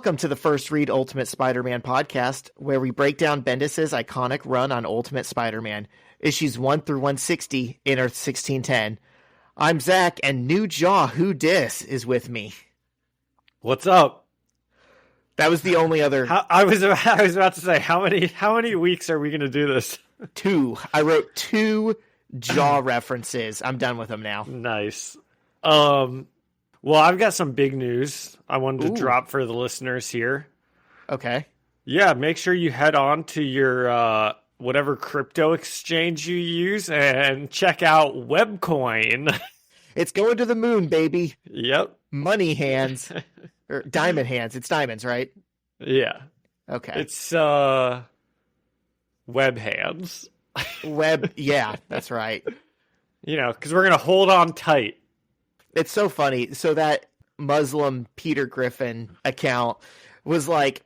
Welcome to the First Read Ultimate Spider-Man podcast, where we break down Bendis' iconic run on Ultimate Spider-Man, issues 1 through 160 in Earth 1610. I'm Zach, and New Jaw Who Dis is with me. What's up? That was the only other... I was about to say, how many weeks are we going to do this? 2. I wrote 2 Jaw references. I'm done with them now. Nice. Well, I've got some big news I wanted to drop for the listeners here. Okay. Yeah, make sure you head on to your whatever crypto exchange you use and check out Webcoin. It's going to the moon, baby. Yep. Money hands. Or diamond hands. It's diamonds, right? Yeah. Okay. It's web hands. Yeah, that's right. You know, because we're going to hold on tight. It's so funny. So that Muslim Peter Griffin account was like,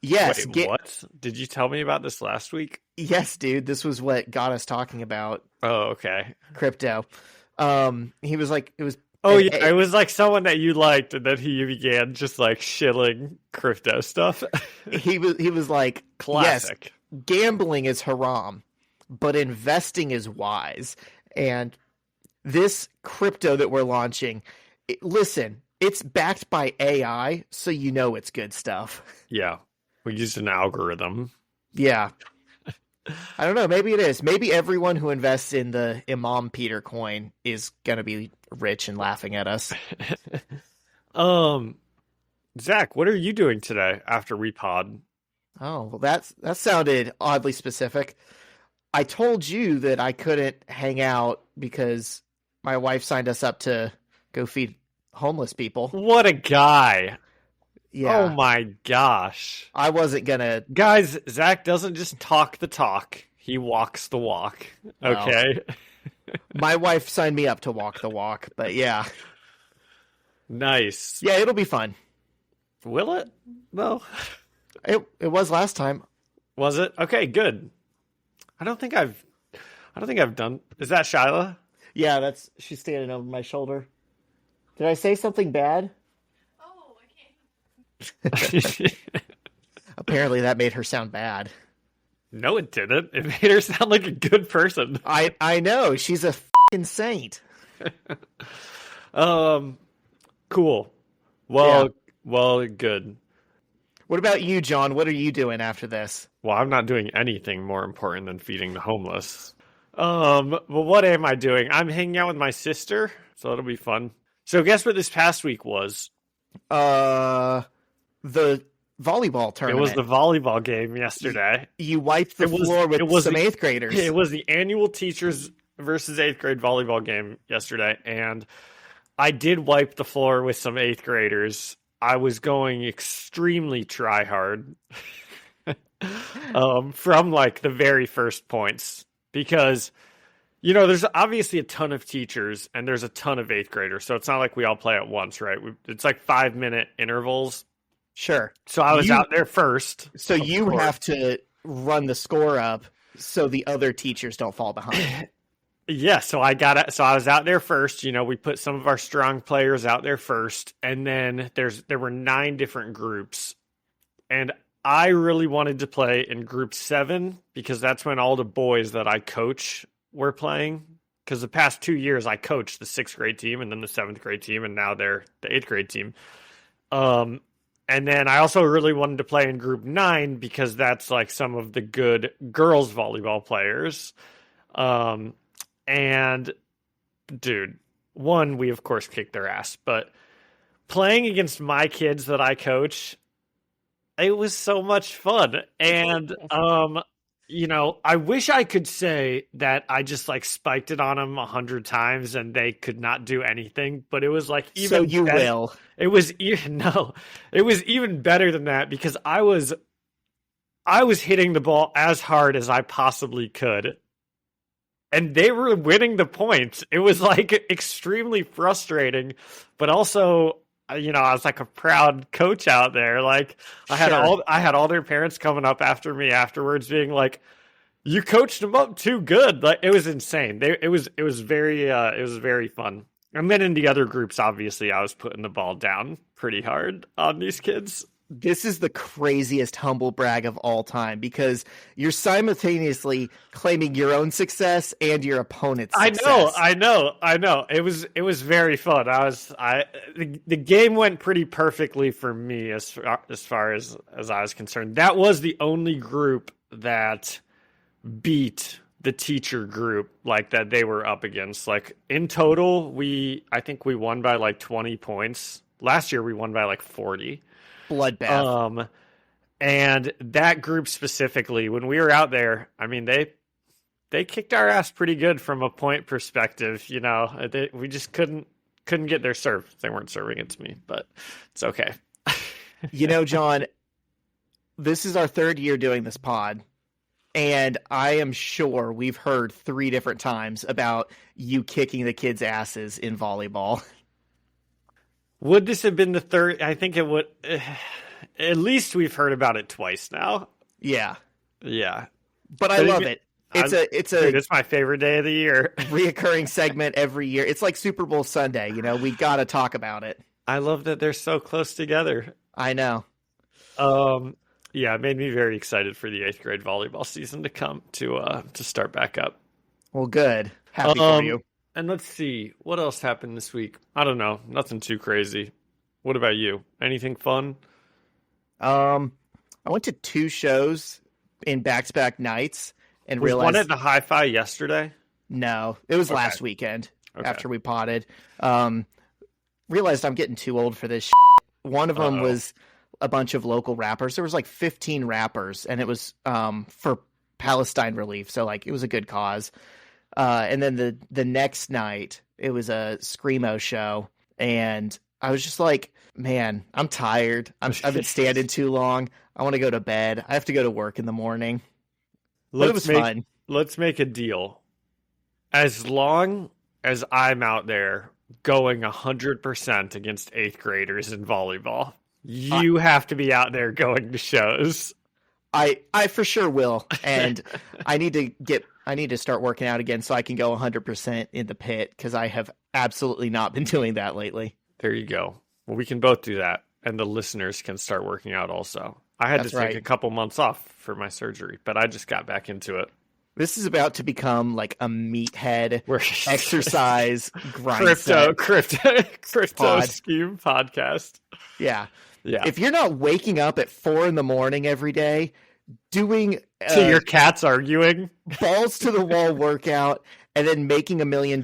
yes. Wait, what? Did you tell me about this last week? Yes, dude. This was what got us talking about. Oh, okay. Crypto. He was like, it was. Oh, yeah. It was like someone that you liked, and then he began just like shilling crypto stuff. he was like, classic. Yes, gambling is haram, but investing is wise. And this crypto that we're launching, listen, it's backed by AI, so you know it's good stuff. Yeah. We used an algorithm. Yeah. I don't know. Maybe it is. Maybe everyone who invests in the Imam Peter coin is going to be rich and laughing at us. Zach, what are you doing today after we pod? Oh, well, that sounded oddly specific. I told you that I couldn't hang out because my wife signed us up to go feed homeless people. What a guy. Yeah. Oh my gosh. I wasn't gonna... Guys, Zach doesn't just talk the talk. He walks the walk. Okay? Well, my wife signed me up to walk the walk, but yeah. Nice. Yeah, it'll be fun. Will it? No. It was last time. Was it? Okay, good. I don't think I've done... Is that Shyla? Yeah, she's standing over my shoulder. Did I say something bad? Oh, I can't. Apparently that made her sound bad. No, it didn't. It made her sound like a good person. I know. She's a f***ing saint. Cool. Well, good. What about you, John? What are you doing after this? Well, I'm not doing anything more important than feeding the homeless. Well, what am I doing? I'm hanging out with my sister, so it'll be fun. So guess what this past week was? The volleyball tournament. It was the volleyball game yesterday. You wiped the floor with some 8th graders. It was the annual teachers versus 8th grade volleyball game yesterday, and I did wipe the floor with some 8th graders. I was going extremely try hard from like the very first points. Because, you know, there's obviously a ton of teachers and there's a ton of 8th graders. So it's not like we all play at once, right? It's like 5-minute intervals. Sure. So I was out there first. So you have to run the score up so the other teachers don't fall behind. Yeah. So I was out there first. You know, we put some of our strong players out there first. And then there were 9 different groups. And I really wanted to play in group 7 because that's when all the boys that I coach were playing. Because the past 2 years I coached the 6th grade team and then the 7th grade team, and now they're the 8th grade team. And then I also really wanted to play in group 9 because that's like some of the good girls volleyball players. And dude, we of course kicked their ass, but playing against my kids that I coach, it was so much fun. And, you know, I wish I could say that I just like spiked it on them 100 times and they could not do anything, but it was like even so you better. will. It was even better than that because I was hitting the ball as hard as I possibly could. And they were winning the points. It was like extremely frustrating, but also, you know, I was like a proud coach out there. Like I had all their parents coming up after me afterwards being like, you coached them up too good. Like it was insane. It was very fun. And then in the other groups, obviously I was putting the ball down pretty hard on these kids. This is the craziest humble brag of all time because you're simultaneously claiming your own success and your opponent's success. I know. It was very fun. The game went pretty perfectly for me as far as I was concerned. That was the only group that beat the teacher group like that they were up against. Like in total, I think we won by like 20 points. Last year we won by like 40. Bloodbath. And that group specifically, when we were out there, I mean, they kicked our ass pretty good from a point perspective. You know, we just couldn't get their serve. They weren't serving it to me, but it's okay. You know, John, this is our third year doing this pod, and I am sure we've heard 3 different times about you kicking the kids' asses in volleyball. Would this have been the third? I think it would. At least we've heard about it twice now. Yeah. But I love it. It's my favorite day of the year. Reoccurring segment every year. It's like Super Bowl Sunday. You know, we got to talk about it. I love that they're so close together. I know. Yeah, it made me very excited for the 8th grade volleyball season to come to start back up. Well, good. Happy for you. And let's see, what else happened this week? I don't know. Nothing too crazy. What about you? Anything fun? I went to 2 shows in back-to-back nights and Was realized... one at the Hi-Fi yesterday? No, it was last weekend after we potted. Realized I'm getting too old for this shit. One of them was a bunch of local rappers. There was like 15 rappers, and it was for Palestine relief. So like it was a good cause. And then the next night, it was a Screamo show, and I was just like, man, I'm tired. I've been standing too long. I want to go to bed. I have to go to work in the morning. But it was fun. Let's make a deal. As long as I'm out there going 100% against 8th graders in volleyball, you have to be out there going to shows. I for sure will, and I need to start working out again so I can go 100% in the pit because I have absolutely not been doing that lately. There you go. Well, we can both do that, and the listeners can start working out also. I had to take a couple months off for my surgery, but I just got back into it. This is about to become like a meathead exercise grind crypto scheme podcast. Yeah. If you're not waking up at 4 a.m. every day, doing to your cats arguing, balls to the wall workout, and then making $1 million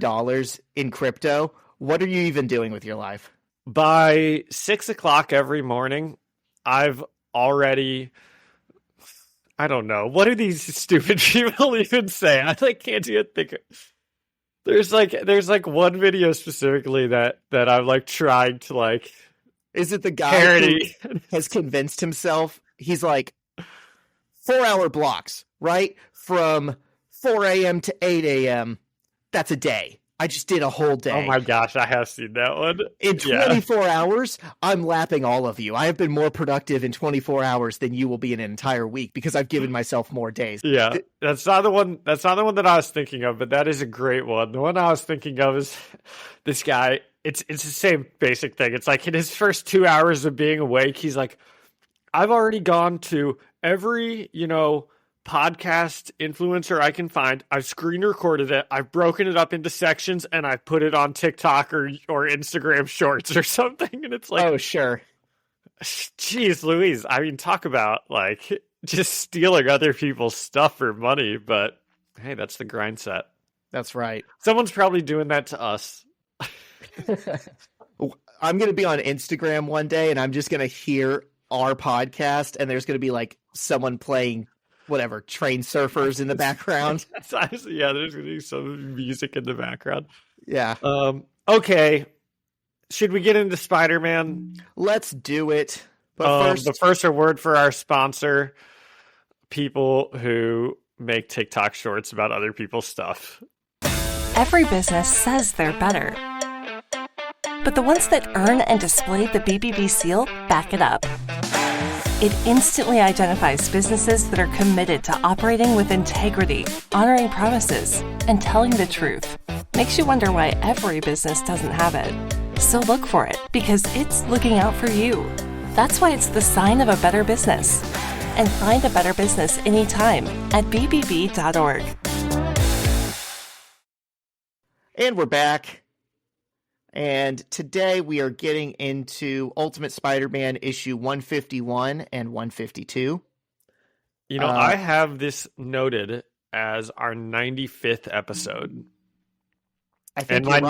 in crypto, what are you even doing with your life? By 6 o'clock every morning, I've already, I don't know, what do these stupid people even say? I can't even think. There's one video specifically that I'm like trying to like. Is it the guy parody who has convinced himself? He's like 4-hour blocks, right? From 4 a.m. to 8 a.m. That's a day. I just did a whole day. Oh my gosh, I have seen that one. In 24 hours, I'm lapping all of you. I have been more productive in 24 hours than you will be in an entire week because I've given myself more days. Yeah, that's not the one that I was thinking of, but that is a great one. The one I was thinking of is this guy. It's the same basic thing. It's like in his first 2 hours of being awake, he's like, I've already gone to every, podcast influencer I can find. I've screen recorded it. I've broken it up into sections and I put it on TikTok or Instagram shorts or something. And it's like, oh, sure. Jeez Louise. I mean, talk about like just stealing other people's stuff for money. But hey, that's the grind set. That's right. Someone's probably doing that to us. I'm going to be on Instagram one day and I'm just going to hear our podcast and there's going to be like someone playing whatever, train surfers in the background. There's going to be some music in the background. Yeah. Okay. Should we get into Spider-Man? Let's do it. But first a word for our sponsor, people who make TikTok shorts about other people's stuff. Every business says they're better. But the ones that earn and display the BBB seal back it up. It instantly identifies businesses that are committed to operating with integrity, honoring promises, and telling the truth. Makes you wonder why every business doesn't have it. So look for it, because it's looking out for you. That's why it's the sign of a better business. And find a better business anytime at bbb.org. And we're back. And today we are getting into Ultimate Spider-Man issue 151 and 152. You know, I have this noted as our 95th episode. I think my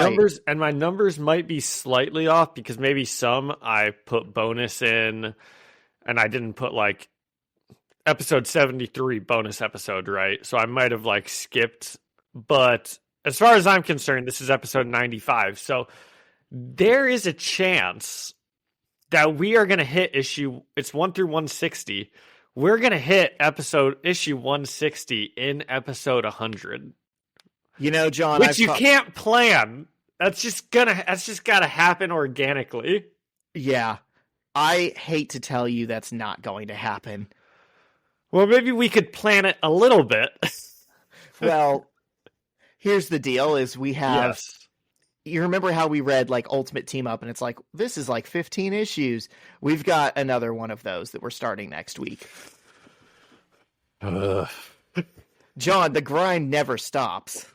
numbers might be slightly off because maybe some I put bonus in and I didn't put like episode 73 bonus episode, right? So I might have like skipped, but as far as I'm concerned, this is episode 95. So there is a chance that we are going to hit it's 1 through 160. We're going to hit issue 160 in episode 100. You know, John, which you can't plan. That's just got to happen organically. Yeah. I hate to tell you that's not going to happen. Well, maybe we could plan it a little bit. Well, here's the deal is we have Yes. You remember how we read like Ultimate Team Up and it's like this is like 15 issues. We've got another one of those that we're starting next week. John, the grind never stops.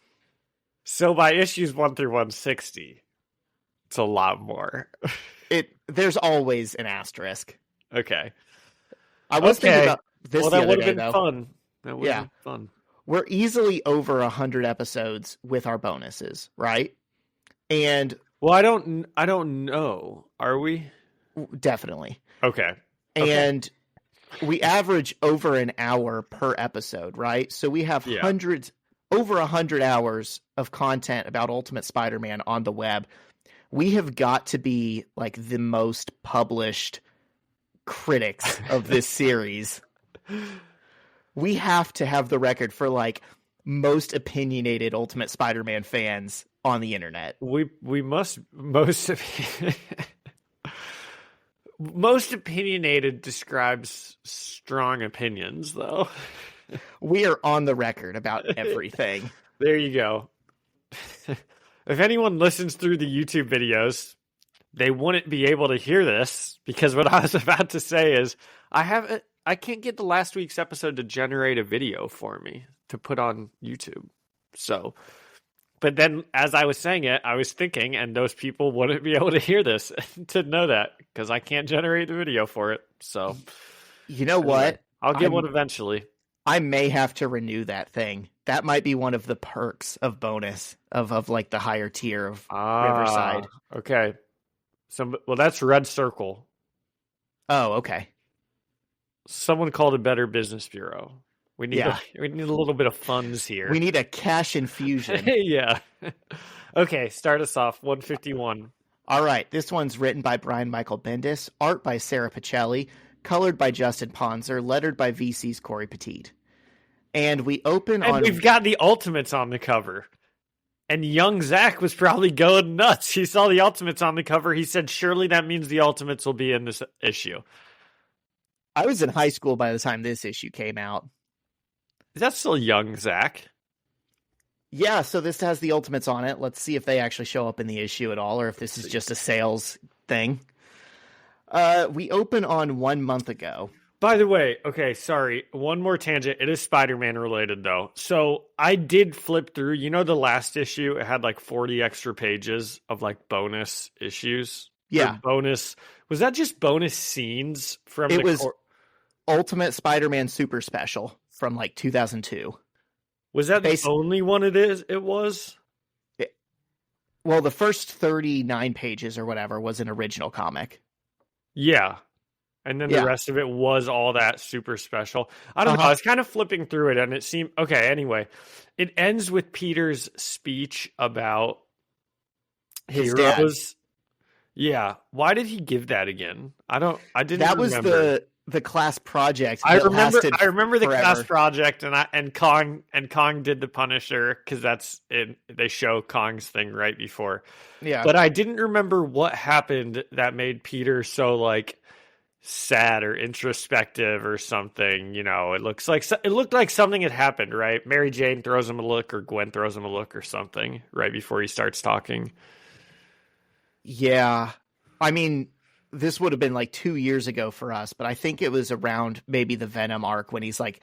So by issues 1 through 160, it's a lot more. There's always an asterisk. Okay. I was thinking about this well, the that other would have day, been though. fun. That would have been fun. We're easily over 100 episodes with our bonuses, right? And well, I don't know. Are we? Definitely. Okay. And we average over an hour per episode, right? So we have over 100 hours of content about Ultimate Spider-Man on the web. We have got to be like the most published critics of this series. We have to have the record for like most opinionated Ultimate Spider-Man fans on the internet. We must most opinionated describes strong opinions, though. We are on the record about everything. There you go. If anyone listens through the YouTube videos, they wouldn't be able to hear this because what I was about to say is I can't get the last week's episode to generate a video for me to put on YouTube. So, but then as I was saying it, I was thinking, and those people wouldn't be able to hear this to know that because I can't generate the video for it. So, you know what? I'll get one eventually. I may have to renew that thing. That might be one of the perks of bonus of like the higher tier of Riverside. Okay. Well, that's Red Circle. Oh, okay. Someone called a Better Business Bureau. We need a little bit of funds here. We need a cash infusion. Yeah. Okay, start us off. 151. All right. This one's written by Brian Michael Bendis, art by Sarah Pacelli, colored by Justin Ponzer, lettered by VC's Corey Petit. And we open on... And we've got the Ultimates on the cover. And young Zach was probably going nuts. He saw the Ultimates on the cover. He said, surely that means the Ultimates will be in this issue. I was in high school by the time this issue came out. Is that still young Zach? Yeah, so this has the Ultimates on it. Let's see if they actually show up in the issue at all, or if this is just a sales thing. We open on 1 month ago. By the way, okay, sorry, one more tangent. It is Spider-Man related, though. So I did flip through. You know the last issue? It had like 40 extra pages of like bonus issues? Yeah. Bonus. Was that just bonus scenes from It was Ultimate Spider-Man Super Special from like 2002. Was that the only one it was? Well, the first 39 pages or whatever was an original comic. Yeah. And then the rest of it was all that super special. I don't know. I was kind of flipping through it and it seemed... Okay, anyway. It ends with Peter's speech about his heroes. Dad. Yeah. Why did he give that again? I didn't That remember. Was the class project. I remember the forever. class project and Kong did the Punisher because that's it. They show Kong's thing right before. Yeah. But I didn't remember what happened that made Peter so like sad or introspective or something. You know, it looked like something had happened, right? Mary Jane throws him a look or Gwen throws him a look or something right before he starts talking. Yeah. I mean, this would have been like 2 years ago for us, but I think it was around maybe the Venom arc when he's like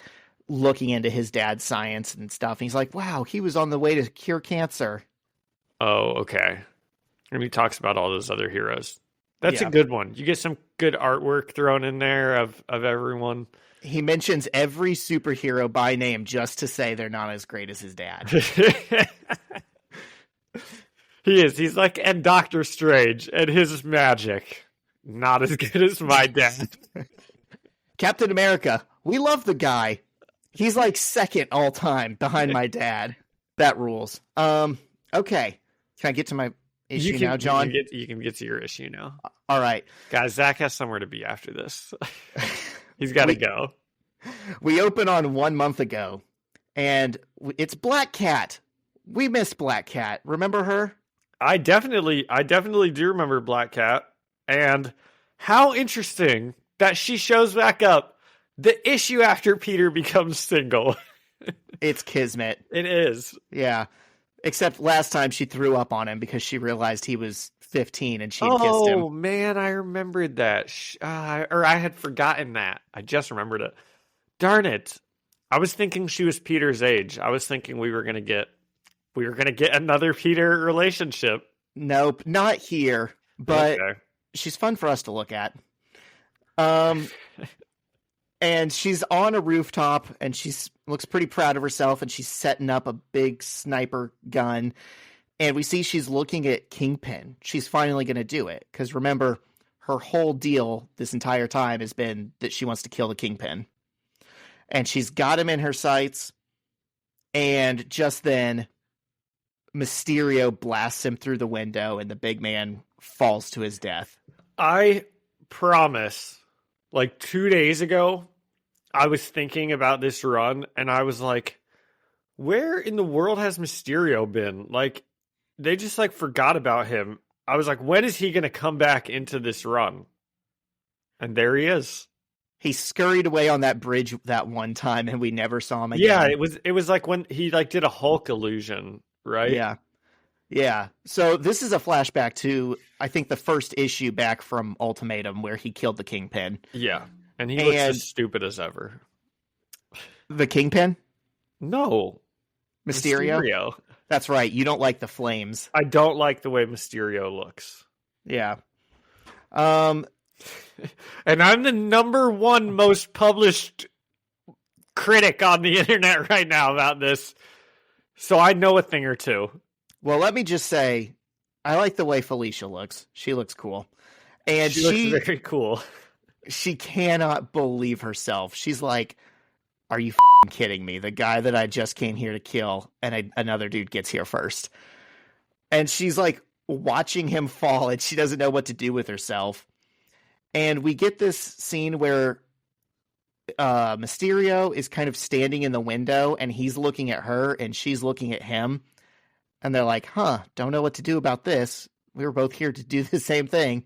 looking into his dad's science and stuff. And he's like, wow, he was on the way to cure cancer. Oh, okay. And he talks about all those other heroes. That's Yeah. a good one. You get some good artwork thrown in there of everyone. He mentions every superhero by name just to say they're not as great as his dad. He is. He's like, and Doctor Strange and his magic. Not as good as my dad. Captain America, we love the guy. He's like second all time behind my dad. That rules. Okay. Can I get to my issue now, John? You can get to your issue now. All right. Guys, Zach has somewhere to be after this. He's got to go. We open on 1 month ago, and it's Black Cat. We miss Black Cat. Remember her? I definitely do remember Black Cat. And how interesting that she shows back up the issue after Peter becomes single. It's kismet. It is. Yeah. Except last time she threw up on him because she realized he was 15 and she had kissed Oh, him. man, I remembered that. Or I had forgotten that. I just remembered it. Darn it. I was thinking she was Peter's age. I was thinking we were going to get another Peter relationship. Nope, not here. But Okay. she's fun for us to look at. And she's on a rooftop and looks pretty proud of herself and she's setting up a big sniper gun. And we see she's looking at Kingpin. She's finally going to do it. Because remember, her whole deal this entire time has been that she wants to kill the Kingpin. And she's got him in her sights. And just then, Mysterio blasts him through the window and the big man falls to his death. I promise, like 2 days ago, I was thinking about this run and I was like, where in the world has Mysterio been? Like, they just like forgot about him. I was like, when is he going to come back into this run? And there he is. He scurried away on that bridge that one time and we never saw him again. Yeah, it was like when he like did a Hulk illusion, right? Yeah. Yeah. So this is a flashback to, I think, the first issue back from Ultimatum where he killed the Kingpin. Yeah. And he looks And- as stupid as ever. The Kingpin? No. Mysterio? That's right. You don't like the flames. I don't like the way Mysterio looks. Yeah. And I'm the number one most published critic on the internet right now about this. So I know a thing or two. Well, let me just say, I like the way Felicia looks. She looks cool. And She looks very cool. she cannot believe herself. She's like, are you f***ing kidding me? The guy that I just came here to kill and another dude gets here first. And she's like watching him fall and she doesn't know what to do with herself. And we get this scene where Mysterio is kind of standing in the window and he's looking at her and she's looking at him. And they're like, don't know what to do about this. We were both here to do the same thing.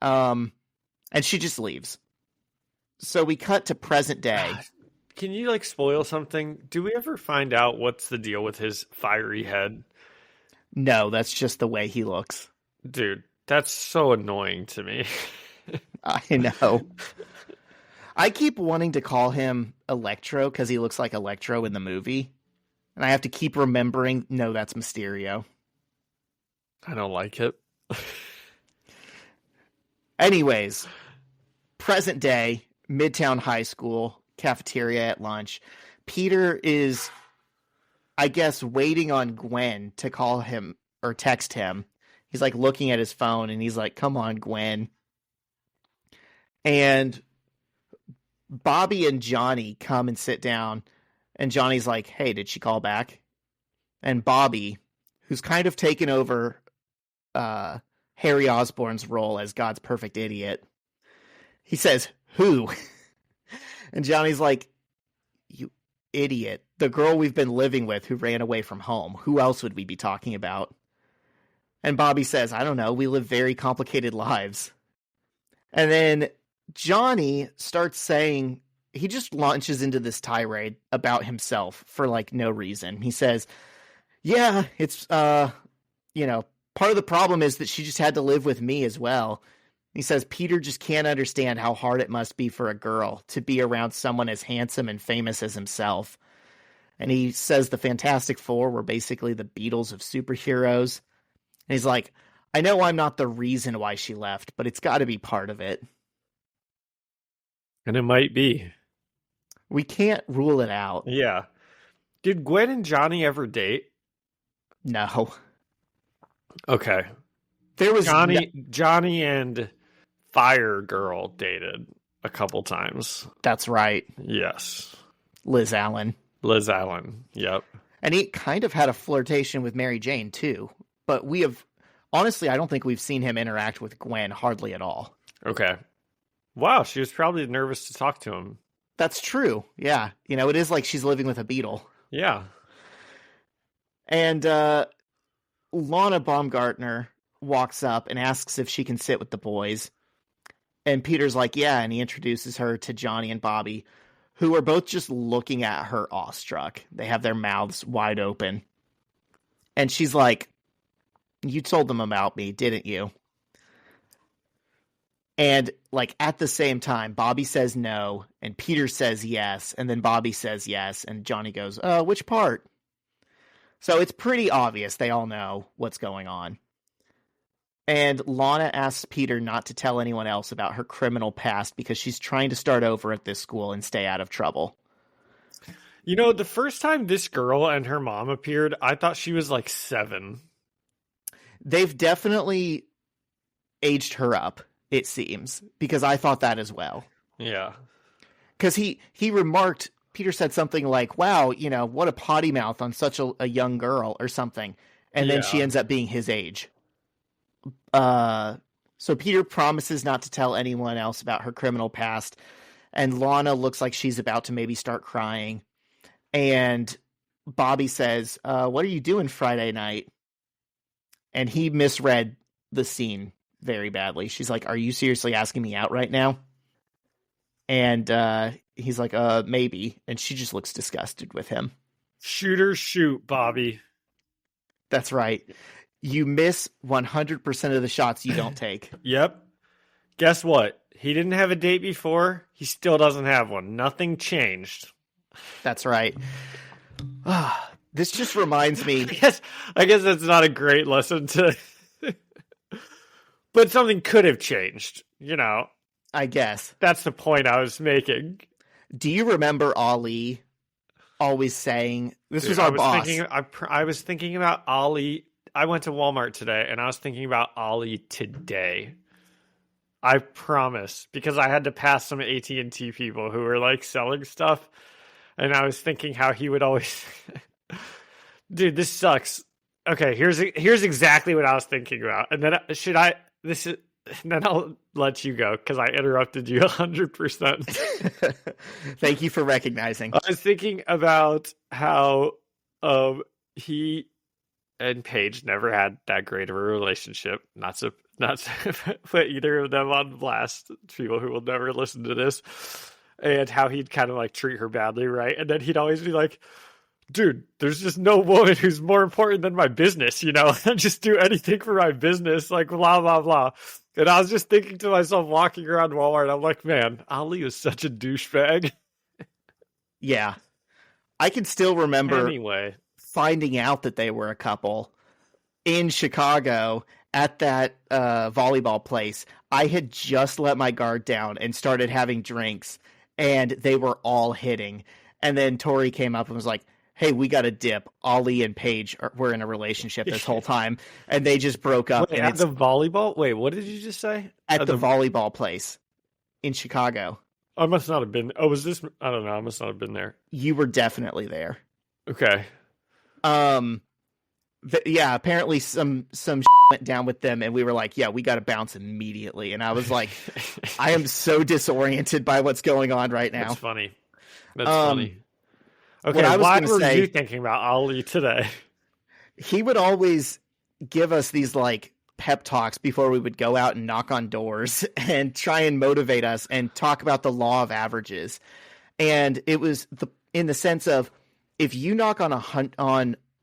And she just leaves. So we cut to present day. Can you like spoil something? Do we ever find out what's the deal with his fiery head? No, that's just the way he looks. Dude, that's so annoying to me. I know. I keep wanting to call him Electro because he looks like Electro in the movie. And I have to keep remembering, no, that's Mysterio. I don't like it. Anyways, present day, Midtown High School, cafeteria at lunch. Peter is, I guess, waiting on Gwen to call him or text him. He's like looking at his phone and he's like, come on, Gwen. And Bobby and Johnny come and sit down. And Johnny's like, hey, did she call back? And Bobby, who's kind of taken over Harry Osborn's role as God's perfect idiot, he says, who? And Johnny's like, you idiot. The girl we've been living with who ran away from home. Who else would we be talking about? And Bobby says, I don't know. We live very complicated lives. And then Johnny starts saying, he just launches into this tirade about himself for like no reason. He says, yeah, it's, part of the problem is that she just had to live with me as well. He says Peter just can't understand how hard it must be for a girl to be around someone as handsome and famous as himself. And he says the Fantastic Four were basically the Beatles of superheroes. And he's like, I know I'm not the reason why she left, but it's got to be part of it. And it might be. We can't rule it out. Yeah. Did Gwen and Johnny ever date? No. Okay. There was Johnny and Fire Girl dated a couple times. That's right. Yes. Liz Allen. Yep. And he kind of had a flirtation with Mary Jane, too. But honestly, I don't think we've seen him interact with Gwen hardly at all. Okay. Wow, she was probably nervous to talk to him. That's true. Yeah. It is like she's living with a beetle. Yeah. And Lana Baumgartner walks up and asks if she can sit with the boys. And Peter's like, yeah, and he introduces her to Johnny and Bobby, who are both just looking at her awestruck. They have their mouths wide open. And she's like, you told them about me, didn't you? And at the same time, Bobby says no, and Peter says yes, and then Bobby says yes, and Johnny goes, which part? So it's pretty obvious they all know what's going on. And Lana asks Peter not to tell anyone else about her criminal past because she's trying to start over at this school and stay out of trouble. The first time this girl and her mom appeared, I thought she was 7. They've definitely aged her up, it seems, because I thought that as well. Yeah. Because he remarked, Peter said something like, wow, what a potty mouth on such a young girl or something. And then she ends up being his age. So Peter promises not to tell anyone else about her criminal past. And Lana looks like she's about to maybe start crying. And Bobby says, what are you doing Friday night? And he misread the scene very badly. She's like, are you seriously asking me out right now? And he's like, maybe. And she just looks disgusted with him. Shoot, Bobby. That's right. You miss 100% of the shots you don't take. Yep. Guess what? He didn't have a date before. He still doesn't have one. Nothing changed. That's right. This just reminds me. I guess that's not a great lesson to. But something could have changed, I guess. That's the point I was making. Do you remember Ali always saying, this was our boss? I was thinking about Ali. I went to Walmart today, and I was thinking about Ali today. I promise. Because I had to pass some AT&T people who were, selling stuff. And I was thinking how he would always... Dude, this sucks. Okay, here's exactly what I was thinking about. And then then I'll let you go because I interrupted you 100%. Thank you for recognizing. I was thinking about how he and Paige never had that great of a relationship. Not to put either of them on blast, people who will never listen to this, and how he'd kind of treat her badly, right? And then he'd always be like, dude, there's just no woman who's more important than my business, I just do anything for my business, blah, blah, blah. And I was just thinking to myself, walking around Walmart, I'm like, man, Ali was such a douchebag. Yeah. I can still remember anyway finding out that they were a couple in Chicago at that volleyball place. I had just let my guard down and started having drinks, and they were all hitting. And then Tori came up and was like, hey, we got a dip. Ali and Paige were in a relationship this whole time, and they just broke up. Wait, at the volleyball? Wait, what did you just say? At the volleyball place in Chicago. I must not have been. Oh, was this? I don't know. I must not have been there. You were definitely there. Okay. Yeah, apparently some went down with them, and we were like, yeah, we got to bounce immediately. And I was like, I am so disoriented by what's going on right now. That's funny. That's funny. Okay, why were you thinking about Ali today? He would always give us these pep talks before we would go out and knock on doors and try and motivate us and talk about the law of averages. And it was in the sense of, if you knock on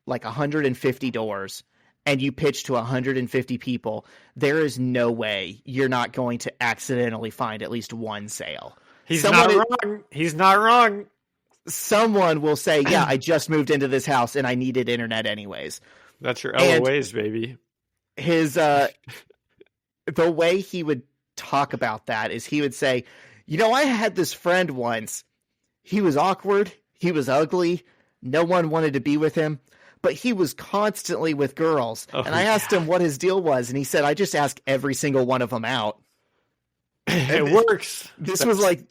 150 doors and you pitch to 150 people, there is no way you're not going to accidentally find at least one sale. He's not wrong. He's not wrong. Someone will say, yeah, I just moved into this house and I needed internet anyways. That's your LOAs, baby. His, the way he would talk about that is he would say, I had this friend once. He was awkward. He was ugly. No one wanted to be with him, but he was constantly with girls. And I asked him what his deal was. And he said, I just ask every single one of them out. It works. This was like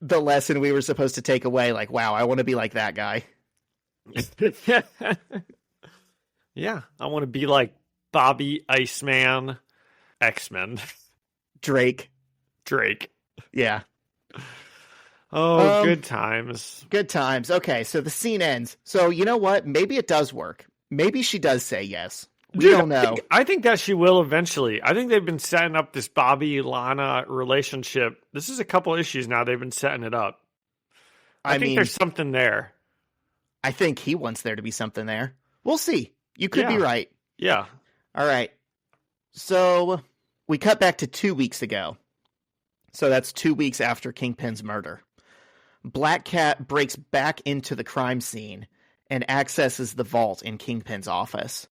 the lesson we were supposed to take away. Like, wow, I want to be like that guy. Yeah, I want to be like Bobby Iceman, X-Men. Drake. Yeah. Oh, good times. Good times. Okay, so the scene ends. So you know what? Maybe it does work. Maybe she does say yes. We don't know. I think that she will eventually. I think they've been setting up this Bobby-Lana relationship. This is a couple issues now. They've been setting it up. I think there's something there. I think he wants there to be something there. We'll see. You could be right. Yeah. All right. So we cut back to 2 weeks ago. So that's 2 weeks after Kingpin's murder. Black Cat breaks back into the crime scene and accesses the vault in Kingpin's office.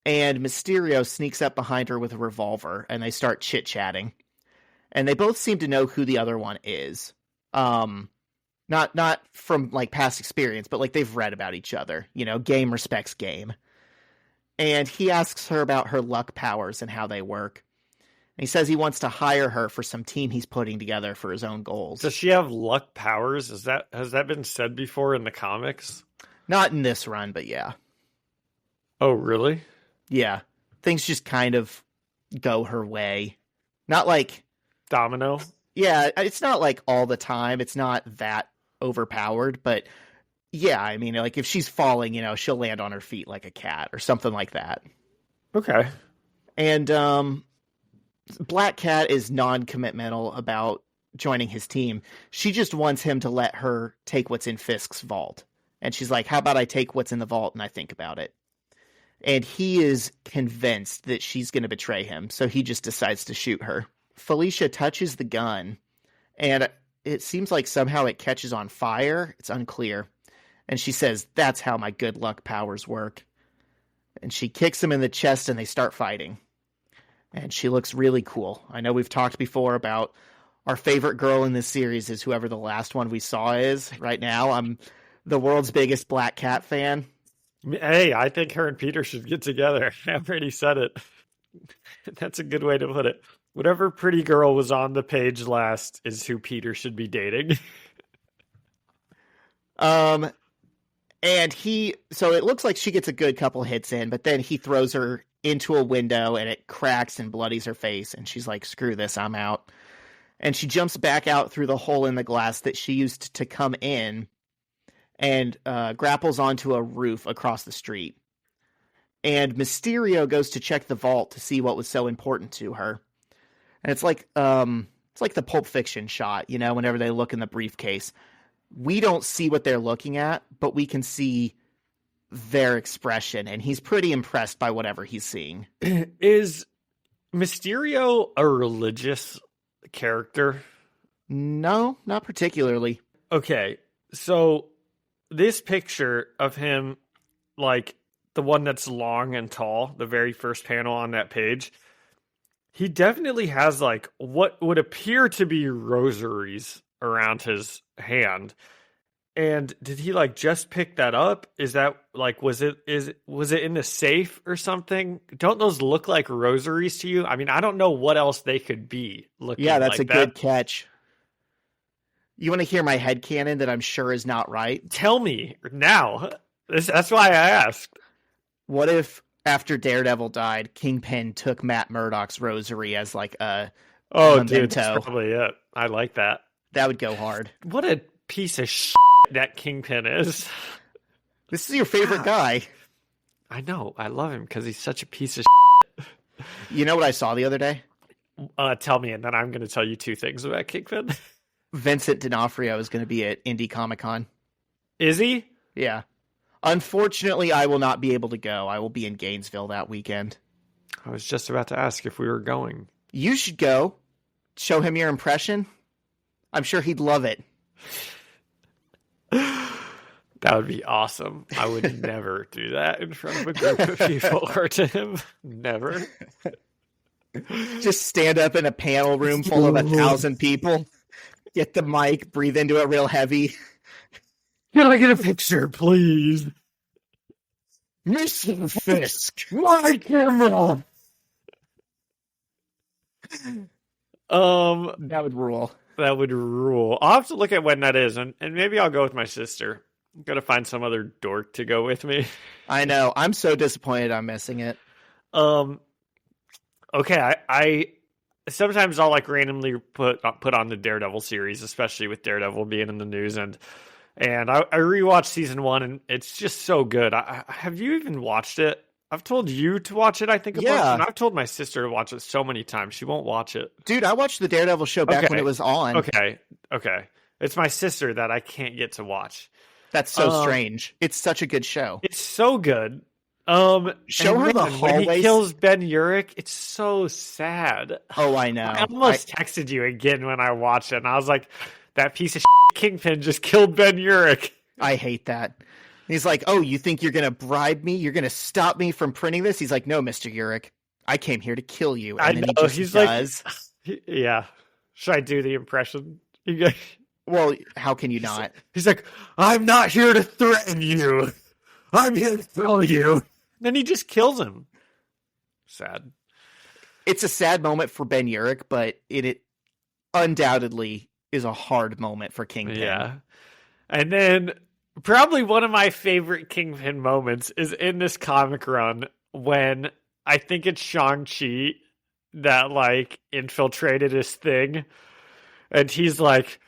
And Mysterio sneaks up behind her with a revolver, and they start chit-chatting. And they both seem to know who the other one is. Not from, like, past experience, but, like, they've read about each other. Game respects game. And he asks her about her luck powers and how they work. And he says he wants to hire her for some team he's putting together for his own goals. Does she have luck powers? Has that been said before in the comics? Not in this run, but yeah. Oh, really? Yeah. Things just kind of go her way. Not like... Domino? Yeah, it's not like all the time. It's not that overpowered, but yeah, I mean, like if she's falling, she'll land on her feet like a cat or something like that. Okay. And Black Cat is non-commitmental about joining his team. She just wants him to let her take what's in Fisk's vault. And she's like, how about I take what's in the vault and I think about it? And he is convinced that she's going to betray him, so he just decides to shoot her. Felicia touches the gun, and it seems like somehow it catches on fire. It's unclear. And she says, that's how my good luck powers work. And she kicks him in the chest, and they start fighting. And she looks really cool. I know we've talked before about our favorite girl in this series is whoever the last one we saw is. Right now, I'm the world's biggest Black Cat fan. Hey, I think her and Peter should get together. I already said it. That's a good way to put it. Whatever pretty girl was on the page last is who Peter should be dating. And so it looks like she gets a good couple hits in, but then he throws her into a window and it cracks and bloodies her face. And she's like, screw this, I'm out. And she jumps back out through the hole in the glass that she used to come in and grapples onto a roof across the street. And Mysterio goes to check the vault to see what was so important to her. And it's like the Pulp Fiction shot, whenever they look in the briefcase. We don't see what they're looking at, but we can see their expression, and he's pretty impressed by whatever he's seeing. Is Mysterio a religious character? No, not particularly. Okay, so this picture of him, like the one that's long and tall, the very first panel on that page, he definitely has like what would appear to be rosaries around his hand. And did he like just pick that up? Is that like, was it in the safe or something? Don't those look like rosaries to you? I mean, I don't know what else they could be looking. Yeah, that's like a good catch. You want to hear my headcanon that I'm sure is not right? Tell me now. That's why I asked. What if after Daredevil died, Kingpin took Matt Murdock's rosary as like a memento? Dude, that's probably it. I like that. That would go hard. What a piece of shit that Kingpin is. This is your favorite guy. I know. I love him because he's such a piece of shit. You know what I saw the other day? Tell me, and then I'm going to tell you two things about Kingpin. Vincent D'Onofrio is going to be at Indie Comic Con. Is he? Yeah. Unfortunately, I will not be able to go. I will be in Gainesville that weekend. I was just about to ask if we were going. You should go. Show him your impression. I'm sure he'd love it. That would be awesome. I would never do that in front of a group of people or to him. Never. Just stand up in a panel room full of 1,000 people. Get the mic, breathe into it real heavy. Can I get a picture, please? Mr. Fisk, My camera. That would rule. That would rule. I'll have to look at when that is, and maybe I'll go with my sister. I'm gonna find some other dork to go with me. I know. I'm so disappointed I'm missing it. Okay, I sometimes I'll like randomly put on the Daredevil series, especially with Daredevil being in the news, and I rewatched season 1, and it's just so good. Have you even watched it? I've told you to watch it, I think, a bunch, and I've told my sister to watch it so many times. She won't watch it. Dude, I watched the Daredevil show back when it was on. Okay. It's my sister that I can't get to watch. That's so strange. It's such a good show. It's so good. Show her the hallways. When he kills Ben Urich, it's so sad. Oh, I know. I almost texted you again when I watched it, and I was like, that piece of shit Kingpin just killed Ben Urich. I hate that. He's like, oh, you think you're going to bribe me? You're going to stop me from printing this? He's like, no, Mr. Urich. I came here to kill you. And then he just does. Like, yeah. Should I do the impression? Well, how can you not? He's like, I'm not here to threaten you. I'm here to kill you. Then he just kills him. Sad. It's a sad moment for Ben Urich, but it undoubtedly is a hard moment for Kingpin. Yeah. And then probably one of my favorite Kingpin moments is in this comic run when I think it's Shang-Chi that like infiltrated his thing. And he's like,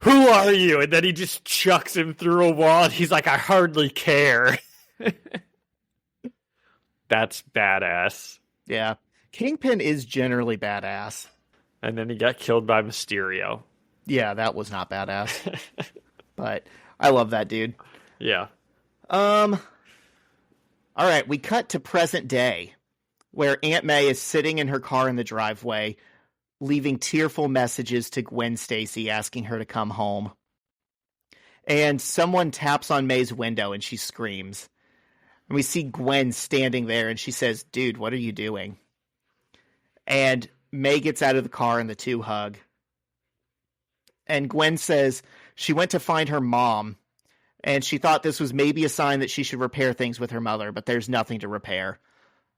who are you? And then he just chucks him through a wall. And he's like, I hardly care. That's badass. Yeah. Kingpin is generally badass. And then he got killed by Mysterio. Yeah, that was not badass. But I love that dude. Yeah. All right, we cut to present day, where Aunt May is sitting in her car in the driveway, leaving tearful messages to Gwen Stacy asking her to come home. And someone taps on May's window and she screams. And we see Gwen standing there and she says, dude, what are you doing? And May gets out of the car and the two hug. And Gwen says she went to find her mom and she thought this was maybe a sign that she should repair things with her mother, but there's nothing to repair.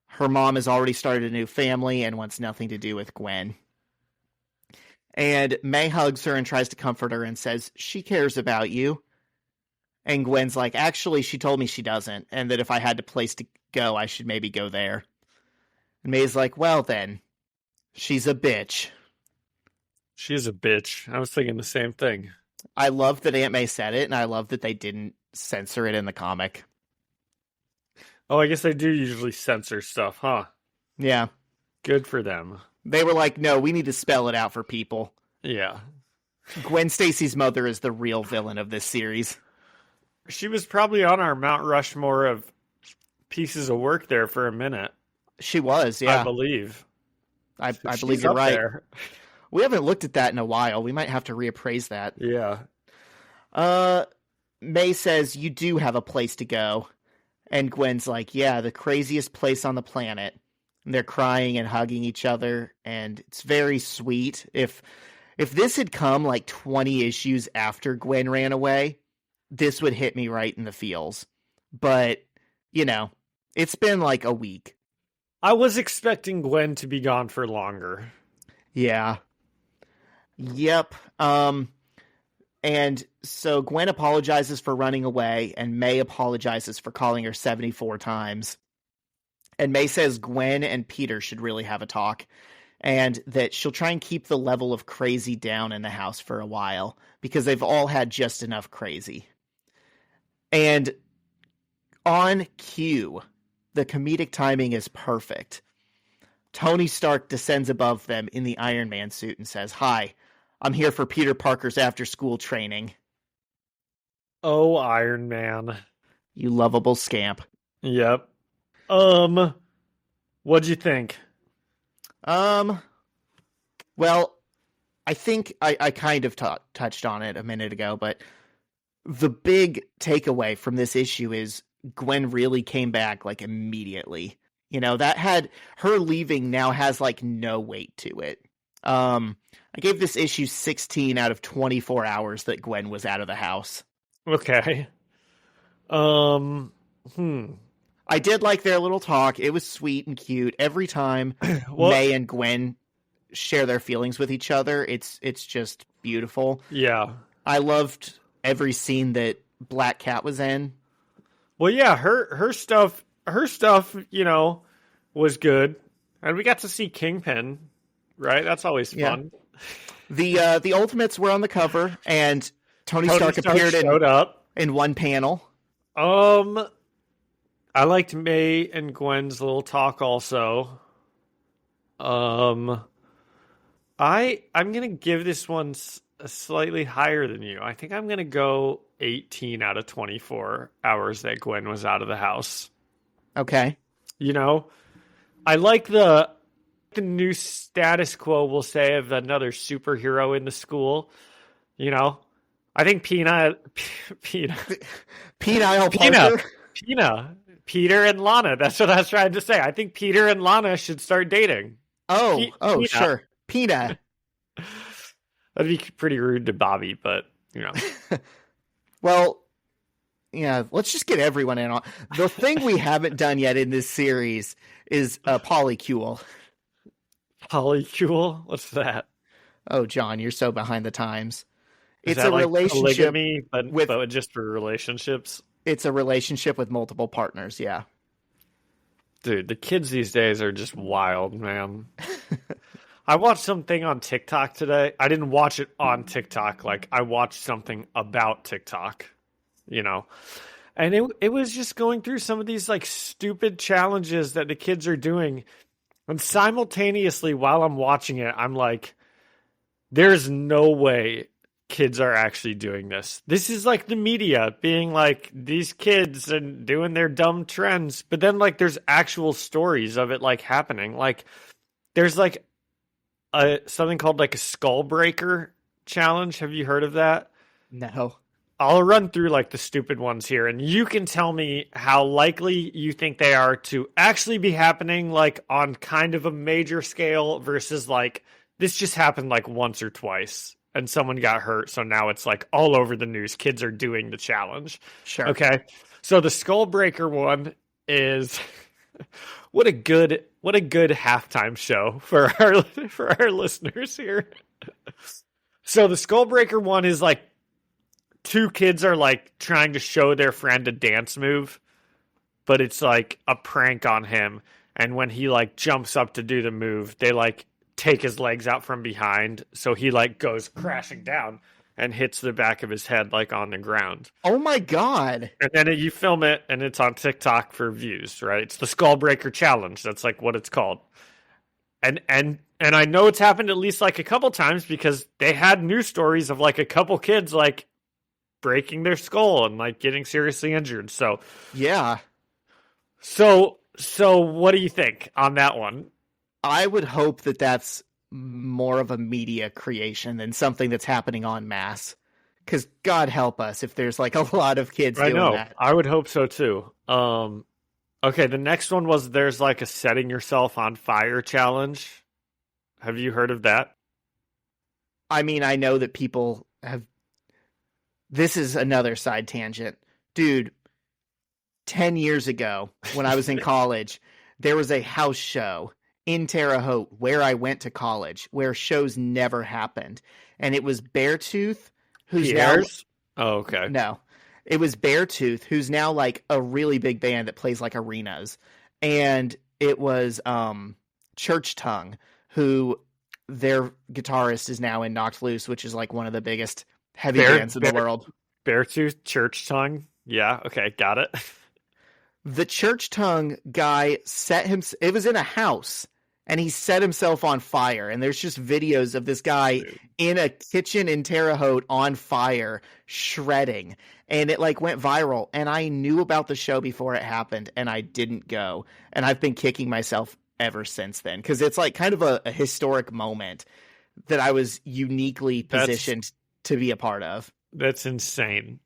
Her mom has already started a new family and wants nothing to do with Gwen. And May hugs her and tries to comfort her and says, she cares about you. And Gwen's like, actually, she told me she doesn't, and that if I had a place to go, I should maybe go there. And May's like, well then, she's a bitch. She is a bitch. I was thinking the same thing. I love that Aunt May said it, and I love that they didn't censor it in the comic. Oh, I guess they do usually censor stuff, huh? Yeah. Good for them. They were like, no, we need to spell it out for people. Yeah. Gwen Stacy's mother is the real villain of this series. She was probably on our Mount Rushmore of pieces of work there for a minute. She was, yeah. I believe. I believe you're right. There. We haven't looked at that in a while. We might have to reappraise that. Yeah. May says, you do have a place to go. And Gwen's like, yeah, the craziest place on the planet. And they're crying and hugging each other, and it's very sweet. If this had come like 20 issues after Gwen ran away, this would hit me right in the feels. But, you know, it's been like a week. I was expecting Gwen to be gone for longer. Yeah. Yep. And so Gwen apologizes for running away, and May apologizes for calling her 74 times. And May says Gwen and Peter should really have a talk, and that she'll try and keep the level of crazy down in the house for a while, because they've all had just enough crazy. And on cue, the comedic timing is perfect. Tony Stark descends above them in the Iron Man suit and says, hi, I'm here for Peter Parker's after-school training. Oh, Iron Man. You lovable scamp. Yep. What'd you think? Well, I think I kind of touched on it a minute ago, but the big takeaway from this issue is Gwen really came back like immediately. You know, that had her leaving now has like no weight to it. I gave this issue 16 out of 24 hours that Gwen was out of the house. Okay. I did like their little talk. It was sweet and cute. Every time May and Gwen share their feelings with each other, it's just beautiful. Yeah. I loved every scene that Black Cat was in. Well, yeah, her stuff, you know, was good. And we got to see Kingpin, right? That's always fun. Yeah. The Ultimates were on the cover, and Tony Stark appeared in one panel. I liked May and Gwen's little talk also. I'm gonna give this one slightly higher than you. I think I'm gonna go 18 out of 24 hours that Gwen was out of the house. Okay. You know, I like the new status quo, we'll say, of another superhero in the school. You know, I think Peter and Lana. That's what I was trying to say. I think Peter and Lana should start dating. Peanut. Sure. Peanut. That'd be pretty rude to Bobby, but, you know. Well, yeah, let's just get everyone in on. The thing we haven't done yet in this series is polycule. Polycule? What's that? Oh, John, you're so behind the times. It's a like relationship polygamy, but just for relationships. It's a relationship with multiple partners, yeah. Dude, the kids these days are just wild, man. I watched something on TikTok today. I didn't watch it on TikTok. Like, I watched something about TikTok, you know. And it was just going through some of these, like, stupid challenges that the kids are doing. And simultaneously, while I'm watching it, I'm like, there's no way kids are actually doing this. This is like the media being like, these kids and doing their dumb trends. But then, like, there's actual stories of it, like, happening. Like, there's, like, something called, like, a skull breaker challenge. Have you heard of that? No. I'll run through, like, the stupid ones here, and you can tell me how likely you think they are to actually be happening, like, on kind of a major scale versus, like, this just happened, like, once or twice, and someone got hurt, so now it's, like, all over the news. Kids are doing the challenge. Sure. Okay? So the skull breaker one is... What a good halftime show for our listeners here. So the skull breaker one is like two kids are like trying to show their friend a dance move, but it's like a prank on him. And when he like jumps up to do the move, they like take his legs out from behind, so he like goes crashing down and hits the back of his head like on the ground. Oh my God. And then you film it and it's on TikTok for views, right? It's the Skull Breaker Challenge. That's like what it's called. And I know it's happened at least like a couple times because they had news stories of like a couple kids like breaking their skull and like getting seriously injured. So yeah. So what do you think on that one? I would hope that that's more of a media creation than something that's happening en masse. Because God help us if there's like a lot of kids doing that. I would hope so too. Okay, the next one was there's like a setting yourself on fire challenge. Have you heard of that? I mean, I know that people have... This is another side tangent. Dude, 10 years ago, when I was in college, there was a house show in Terre Haute, where I went to college, where shows never happened. And it was Beartooth, who's Pierre's? Oh, okay. No. It was Beartooth, who's now like a really big band that plays like arenas. And it was Church Tongue, who their guitarist is now in Knocked Loose, which is like one of the biggest heavy bands in the world. Beartooth, Church Tongue. Yeah, okay, got it. The Church Tongue guy it was in a house. and he set himself on fire. And there's just videos of this guy in a kitchen in Terre Haute on fire, shredding. And it like went viral. And I knew about the show before it happened, and I didn't go. And I've been kicking myself ever since then, because it's like kind of a historic moment that I was uniquely positioned to be a part of. That's insane.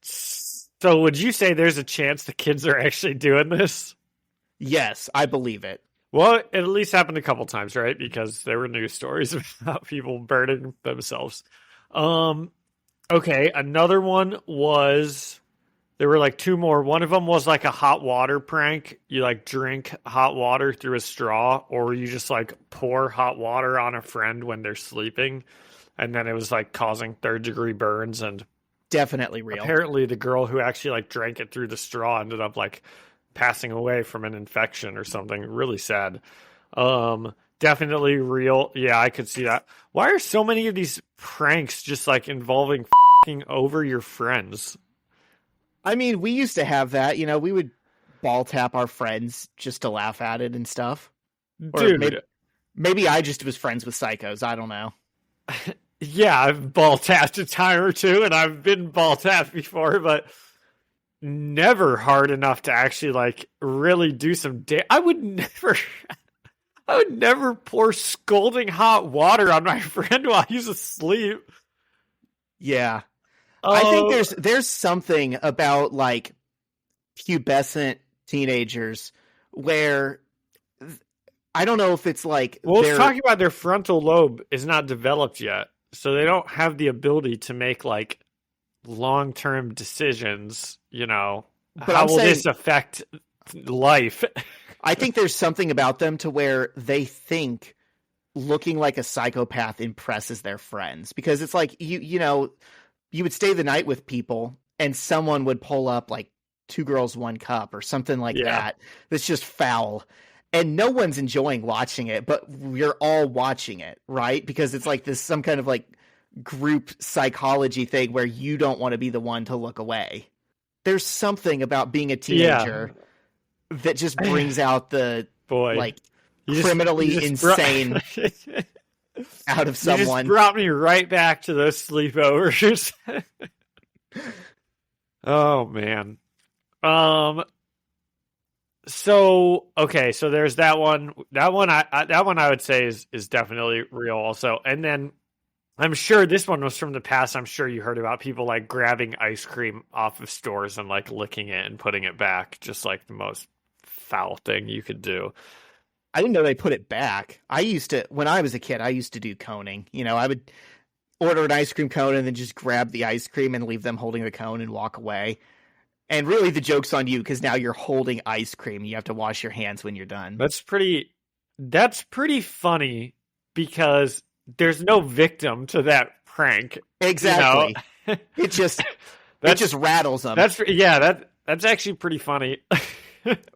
So would you say there's a chance the kids are actually doing this? Yes, I believe it. Well, it at least happened a couple times, right? Because there were news stories about people burning themselves. Okay, another one was, there were like two more. One of them was like a hot water prank. You like drink hot water through a straw, or you just like pour hot water on a friend when they're sleeping. And then it was like causing 3rd-degree burns. And definitely real. Apparently the girl who actually like drank it through the straw ended up like passing away from an infection or something. Really sad. Definitely real. Yeah, I could see that. Why are so many of these pranks just like involving f***ing over your friends? I mean, we used to have that. You know, we would ball tap our friends just to laugh at it and stuff. Dude. Or maybe I just was friends with psychos. I don't know. Yeah, I've ball tapped a time or two, and I've been ball tapped before, but never hard enough to actually like really do some I would never pour scalding hot water on my friend while he's asleep. Yeah. I think there's something about like pubescent teenagers where I don't know if it's like, well, it's talking about their frontal lobe is not developed yet, so they don't have the ability to make like long-term decisions, you know. But how will this affect life? I think there's something about them to where they think looking like a psychopath impresses their friends, because it's like you know, you would stay the night with people and someone would pull up like 2 girls, 1 cup or something like that. That's just foul. And no one's enjoying watching it, but we're all watching it, right? Because it's like this, some kind of like group psychology thing where you don't want to be the one to look away. There's something about being a teenager that just brings out the criminally insane out of someone. You just brought me right back to those sleepovers. Oh man. So there's that one. That one I would say is definitely real also. And then I'm sure this one was from the past. I'm sure you heard about people like grabbing ice cream off of stores and like licking it and putting it back, just like the most foul thing you could do. I didn't know they put it back. When I was a kid, I used to do coning. You know, I would order an ice cream cone and then just grab the ice cream and leave them holding the cone and walk away. And really the joke's on you, because now you're holding ice cream. You have to wash your hands when you're done. That's pretty funny, because there's no victim to that prank. Exactly. You know? It just rattles them. That's actually pretty funny.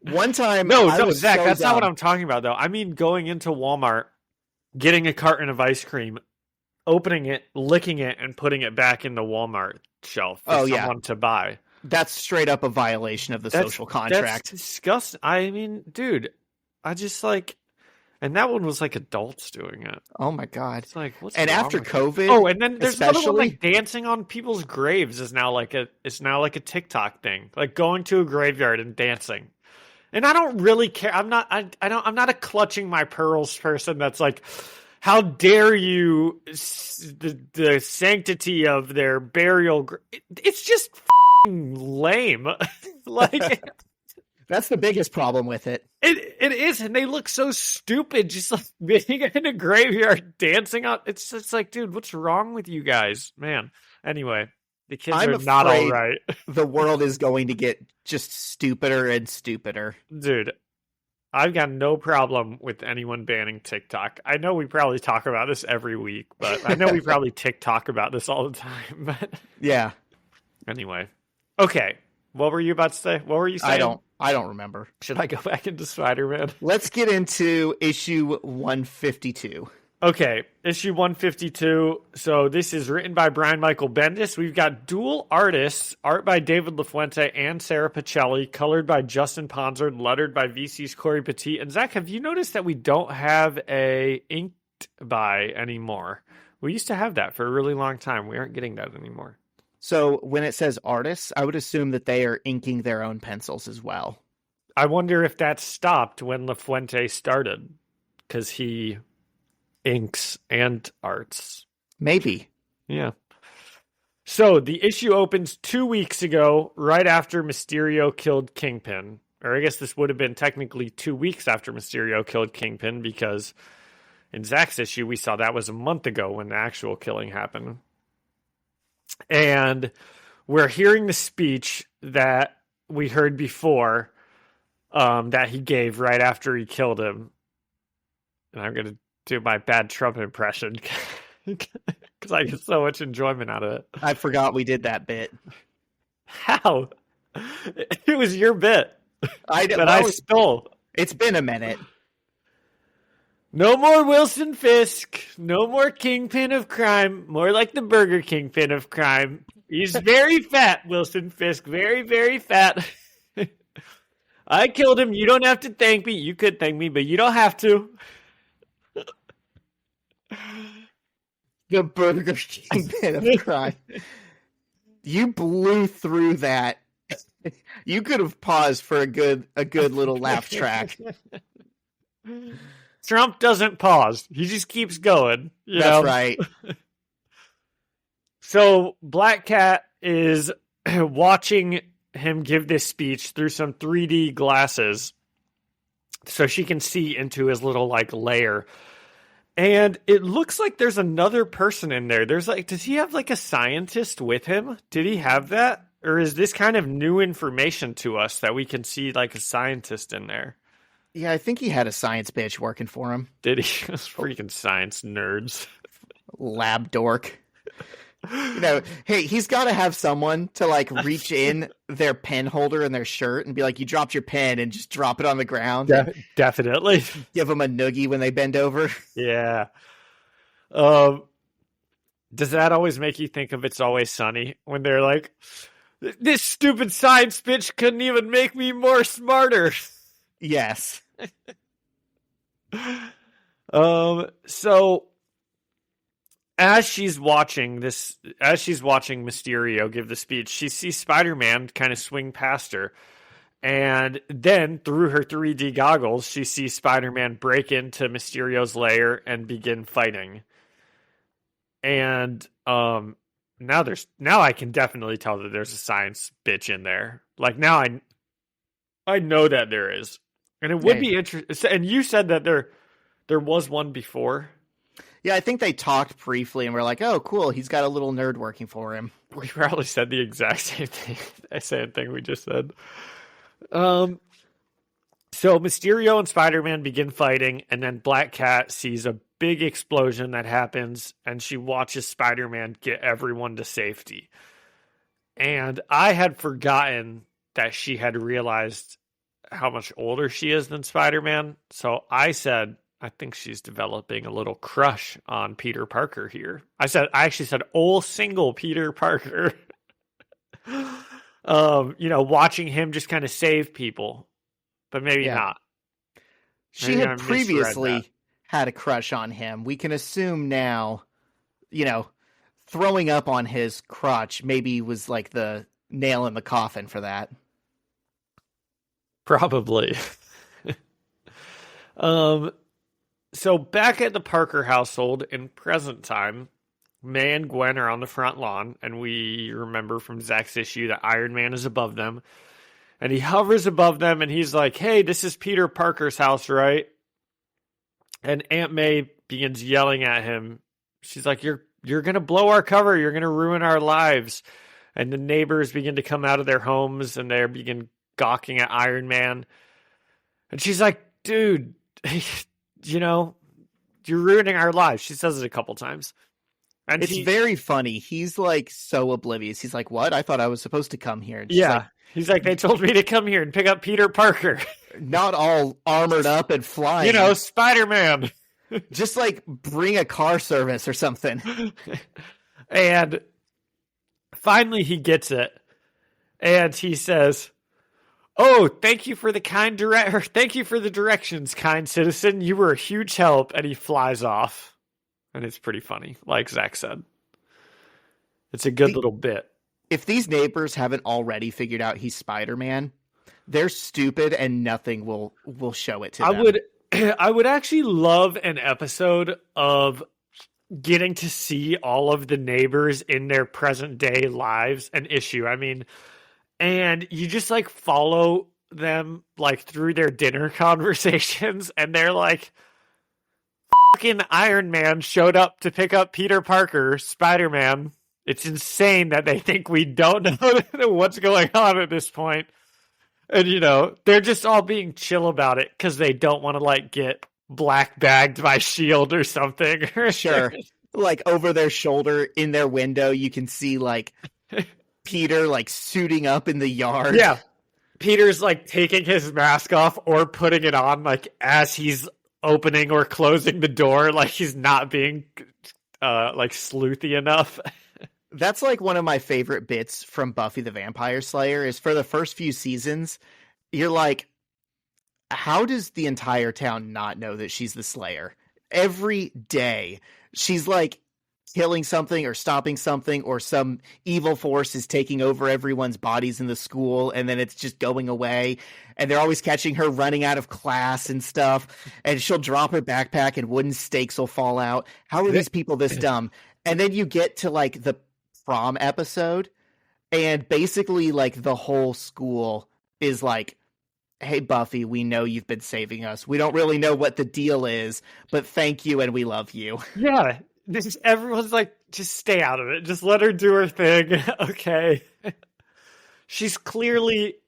One time, no, Zach, that's not what I'm talking about, though. I mean, going into Walmart, getting a carton of ice cream, opening it, licking it, and putting it back in the Walmart shelf for someone to buy. That's straight up a violation of the social contract. That's disgusting. I mean, dude, I just like, and that one was like adults doing it. Oh my god! It's like, what's and wrong after with COVID, it? Oh, and then there's another one, like dancing on people's graves is now like a TikTok thing, like going to a graveyard and dancing. And I don't really care. I'm not a clutching my pearls person that's like, how dare you, the sanctity of their burial. It's just lame. Like, that's the biggest problem with it. It is, and they look so stupid, just like being in a graveyard dancing out. It's just like, dude, what's wrong with you guys, man? Anyway, the kids are not all right. The world is going to get just stupider and stupider. Dude, I've got no problem with anyone banning TikTok. I know we probably talk about this every week, but I know we probably TikTok about this all the time. But yeah. Anyway. Okay. What were you about to say? What were you saying? I don't remember. Should I go back into Spider-Man? Let's get into issue 152. Okay, issue 152. So this is written by Brian Michael Bendis. We've got dual artists, art by David LaFuente and Sarah Pacelli, colored by Justin Ponzer, and lettered by VC's Corey Petit. And Zach, have you noticed that we don't have a inked by anymore? We used to have that for a really long time. We aren't getting that anymore. So when it says artists, I would assume that they are inking their own pencils as well. I wonder if that stopped when LaFuente started, because he inks and arts. Maybe. Yeah. So the issue opens 2 weeks ago, right after Mysterio killed Kingpin. Or I guess this would have been technically 2 weeks after Mysterio killed Kingpin, because in Zach's issue, we saw that was a month ago when the actual killing happened. And we're hearing the speech that we heard before, that he gave right after he killed him. And I'm going to do my bad Trump impression because I get so much enjoyment out of it. I forgot we did that bit. How? It was your bit that I stole. It's been a minute. No more Wilson Fisk. No more Kingpin of crime. More like the Burger Kingpin of crime. He's very fat, Wilson Fisk. Very, very fat. I killed him. You don't have to thank me. You could thank me, but you don't have to. The Burger Kingpin of crime. You blew through that. You could have paused for a good little laugh track. Trump doesn't pause. He just keeps going. That's right. So Black Cat is watching him give this speech through some 3D glasses so she can see into his little lair. And it looks like there's another person in there. Does he have a scientist with him? Did he have that? Or is this kind of new information to us that we can see a scientist in there? Yeah, I think he had a science bitch working for him. Did he? Those freaking science nerds. Lab dork. Hey, he's got to have someone to reach in their pen holder in their shirt and be like, you dropped your pen, and just drop it on the ground. Yeah, definitely. Give them a noogie when they bend over. Yeah. Does that always make you think of It's Always Sunny when they're like, this stupid science bitch couldn't even make me more smarter? Yes. So as she's watching Mysterio give the speech, she sees Spider-Man kind of swing past her. And then through her 3D goggles, she sees Spider-Man break into Mysterio's lair and begin fighting. And now I can definitely tell that there's a science bitch in there. Now I know that there is. And it would be interesting. And you said that there was one before. Yeah, I think they talked briefly and we're like, oh, cool, he's got a little nerd working for him. We probably said the exact same thing we just said. So Mysterio and Spider-Man begin fighting, and then Black Cat sees a big explosion that happens, and she watches Spider-Man get everyone to safety. And I had forgotten that she had realized how much older she is than Spider-Man. So I said, I think she's developing a little crush on Peter Parker here. I actually said, old single Peter Parker. Watching him just kind of save people, but maybe not. She had previously had a crush on him. We can assume now, throwing up on his crotch maybe was the nail in the coffin for that. Probably. So back at the Parker household in present time, May and Gwen are on the front lawn, and we remember from Zach's issue that Iron Man is above them. And he hovers above them, and he's like, hey, this is Peter Parker's house, right? And Aunt May begins yelling at him. She's like, you're going to blow our cover. You're going to ruin our lives. And the neighbors begin to come out of their homes, and they begin gawking at Iron Man. And she's like, dude, you're ruining our lives. She says it a couple times. And it's very funny. He's so oblivious. He's like, what? I thought I was supposed to come here. And he's like, they told me to come here and pick up Peter Parker. Not all armored up and flying. Spider-Man. Just like bring a car service or something. And finally he gets it. And he says, "Oh, thank you for the thank you for the directions, kind citizen. You were a huge help." And he flies off. And it's pretty funny, like Zach said. It's a good little bit. If these neighbors haven't already figured out he's Spider-Man, they're stupid and nothing will show it to them. I would actually love an episode of getting to see all of the neighbors in their present day lives, an issue. I mean, and you just like follow them like through their dinner conversations, and they're like, fucking Iron Man showed up to pick up Peter Parker, Spider-Man. It's insane that they think we don't know what's going on at this point. And, you know, they're just all being chill about it because they don't want to, like, get black bagged by S.H.I.E.L.D. or something. Sure. Like, over their shoulder in their window, you can see, like, Peter, like, suiting up in the yard. Yeah. Peter's, like, taking his mask off or putting it on, like, as he's opening or closing the door. Like, he's not being, like, sleuthy enough. That's like one of my favorite bits from Buffy the Vampire Slayer is for the first few seasons, you're like, how does the entire town not know that she's the Slayer? Every day, she's like killing something or stopping something, or some evil force is taking over everyone's bodies in the school, and then it's just going away. And they're always catching her running out of class and stuff, and she'll drop her backpack and wooden stakes will fall out. How are these people this dumb? And then you get to like the prom episode, and basically like the whole school is like, hey Buffy, we know you've been saving us. We don't really know what the deal is, but thank you and we love you. Yeah. Everyone's like, just stay out of it. Just let her do her thing. Okay. She's clearly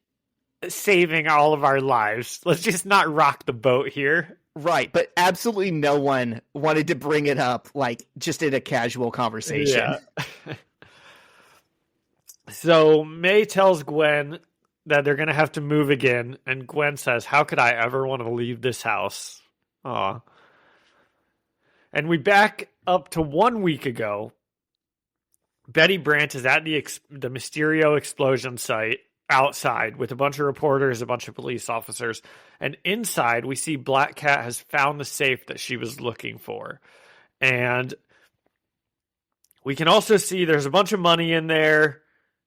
saving all of our lives. Let's just not rock the boat here. Right, but absolutely no one wanted to bring it up, like, just in a casual conversation. Yeah. So May tells Gwen that they're going to have to move again, and Gwen says, "How could I ever want to leave this house?" Aw. And we back up to 1 week ago. Betty Brant is at the Mysterio explosion site outside with a bunch of reporters, a bunch of police officers, and inside we see Black Cat has found the safe that she was looking for. And we can also see there's a bunch of money in there.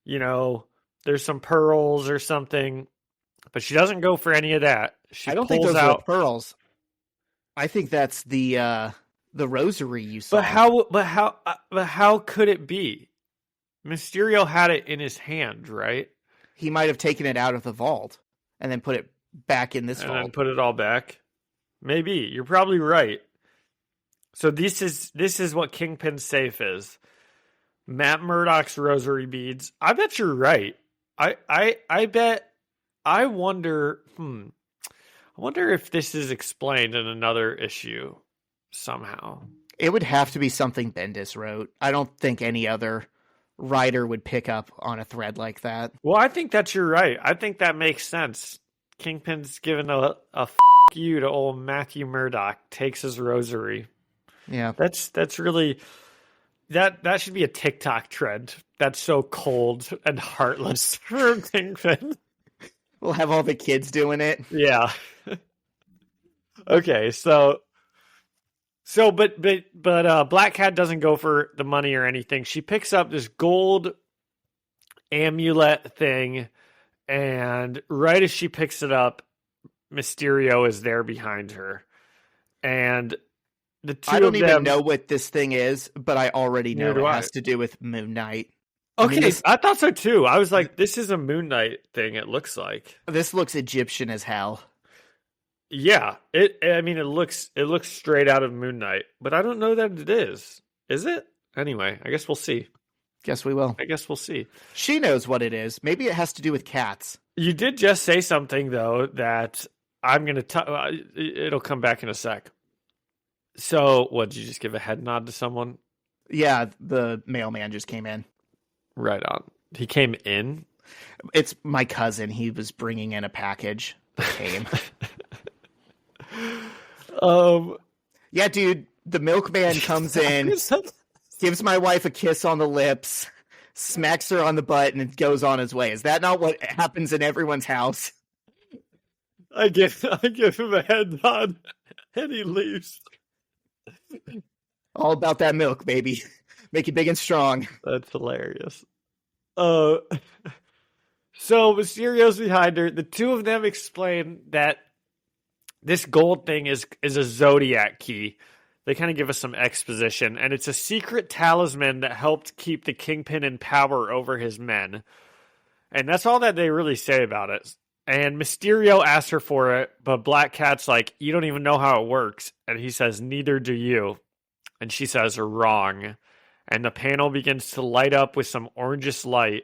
You know, there's some pearls or something, but she doesn't go for any of that. I don't think those are pearls. I think that's the rosary you saw. But how could it be? Mysterio had it in his hand, right? He might have taken it out of the vault and then put it back in this vault. And then put it all back. Maybe. You're probably right. So this is what Kingpin's safe is. Matt Murdock's rosary beads. I bet you're right. I wonder if this is explained in another issue somehow. It would have to be something Bendis wrote. I don't think any other writer would pick up on a thread like that. Well, I think that you're right. I think that makes sense. Kingpin's given a f*** you to old Matthew Murdock, takes his rosary. Yeah. That's really... That should be a TikTok trend. That's so cold and heartless for Kingpin. We'll have all the kids doing it. Yeah. Okay, but Black Cat doesn't go for the money or anything. She picks up this gold amulet thing, and right as she picks it up, Mysterio is there behind her. And the two I don't of even them, know what this thing is, but I already know it has to do with Moon Knight. Okay, I thought so too. I was like, this is a Moon Knight thing, it looks like. This looks Egyptian as hell. Yeah, it looks straight out of Moon Knight, but I don't know that it is. Is it? Anyway, I guess we'll see. Guess we will. I guess we'll see. She knows what it is. Maybe it has to do with cats. You did just say something, though, that I'm going to... it'll come back in a sec. So, what, did you just give a head nod to someone? Yeah, the mailman just came in. Right on. He came in? It's my cousin. He was bringing in a package that came. Yeah, dude, the milkman comes in, gives my wife a kiss on the lips, smacks her on the butt, and goes on his way. Is that not what happens in everyone's house? I give him a head nod, and he leaves. All about that milk, baby. Make you big and strong. That's hilarious. So Mysterio's behind her. The two of them explain that this gold thing is a zodiac key. They kind of give us some exposition, and it's a secret talisman that helped keep the Kingpin in power over his men. And that's all that they really say about it. And Mysterio asks her for it, but Black Cat's like, you don't even know how it works. And he says, neither do you. And she says, wrong. And the panel begins to light up with some orangish light.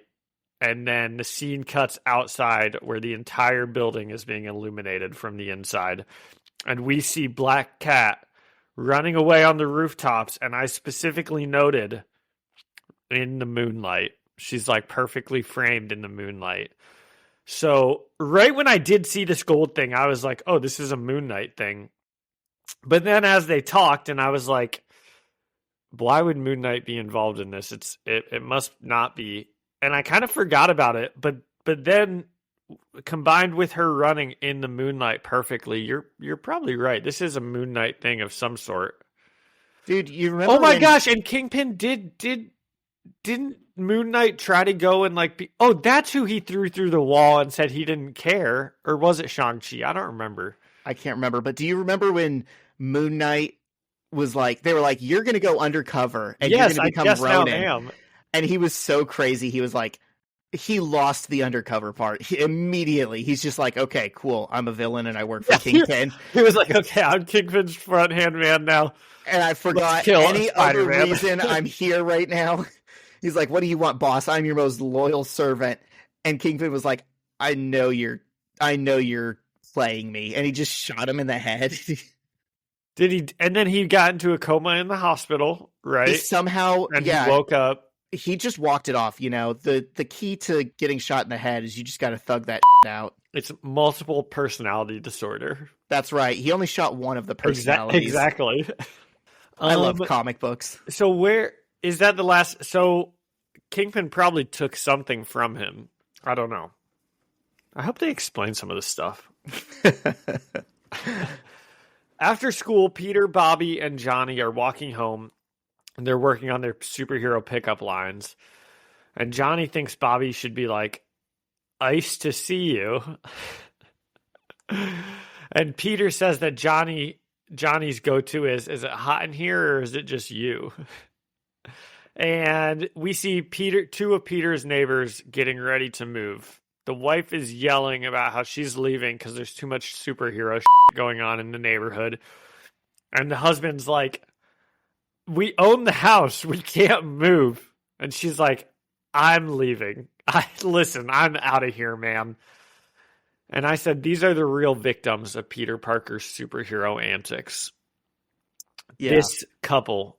And then the scene cuts outside where the entire building is being illuminated from the inside. And we see Black Cat running away on the rooftops. And I specifically noted in the moonlight. She's like perfectly framed in the moonlight. So right when I did see this gold thing, I was like, oh, this is a Moon Knight thing. But then as they talked, and I was like, why would Moon Knight be involved in this? It must not be. And I kind of forgot about it. But then combined with her running in the moonlight perfectly, you're probably right. This is a Moon Knight thing of some sort. Dude, you remember? Oh my gosh, and Kingpin didn't Moon Knight try to go and that's who he threw through the wall and said he didn't care? Or was it Shang-Chi? I don't remember. I can't remember, but do you remember when Moon Knight was like, they were like, you're going to go undercover and you're going to become Ronin. And he was so crazy. He was like, he lost the undercover part. Immediately, he's just like, okay, cool. I'm a villain and I work for Kingpin. He was like, okay, I'm Kingpin's front-hand man now. And I forgot any other reason I'm here right now. He's like, what do you want, boss? I'm your most loyal servant. And Kingpin was like, I know you're playing me. And he just shot him in the head. Did he? And then he got into a coma in the hospital, right? He woke up. He just walked it off. You know, the key to getting shot in the head is you just got to thug that out. It's multiple personality disorder. That's right. He only shot one of the personalities. Exactly. I love comic books. So where is that the last? So Kingpin probably took something from him. I don't know. I hope they explain some of this stuff. After school, Peter, Bobby, and Johnny are walking home. And they're working on their superhero pickup lines. And Johnny thinks Bobby should be like, "Ice to see you." And Peter says that Johnny's go-to is it hot in here or is it just you? And we see two of Peter's neighbors getting ready to move. The wife is yelling about how she's leaving because there's too much superhero going on in the neighborhood. And the husband's like, we own the house. We can't move. And she's like, I'm leaving. Listen, I'm out of here, man. And I said, these are the real victims of Peter Parker's superhero antics. Yeah. This couple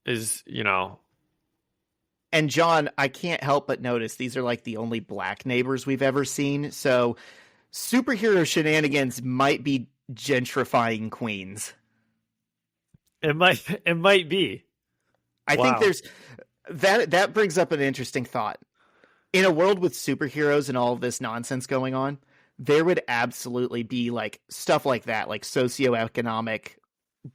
is, And John, I can't help but notice these are like the only black neighbors we've ever seen. So superhero shenanigans might be gentrifying Queens. It might be. I think there's that brings up an interesting thought. In a world with superheroes and all of this nonsense going on, there would absolutely be like stuff like that, like socioeconomic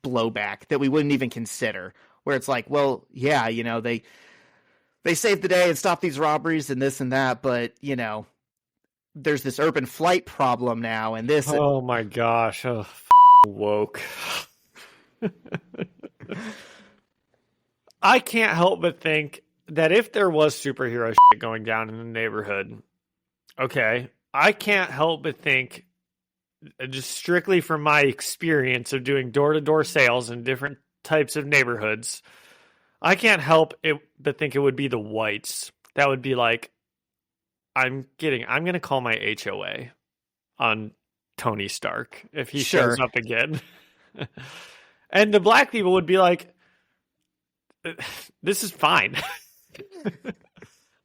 blowback that we wouldn't even consider, where it's like, well, yeah, they saved the day and stopped these robberies and this and that, but there's this urban flight problem now and this. Oh my gosh. Oh, woke. I can't help but think that if there was superhero shit going down in the neighborhood, okay, I can't help but think, just strictly from my experience of doing door-to-door sales in different types of neighborhoods, I can't help but think it would be the whites. That would be like, I'm going to call my HOA on Tony Stark if he shows up again. And the black people would be like, this is fine.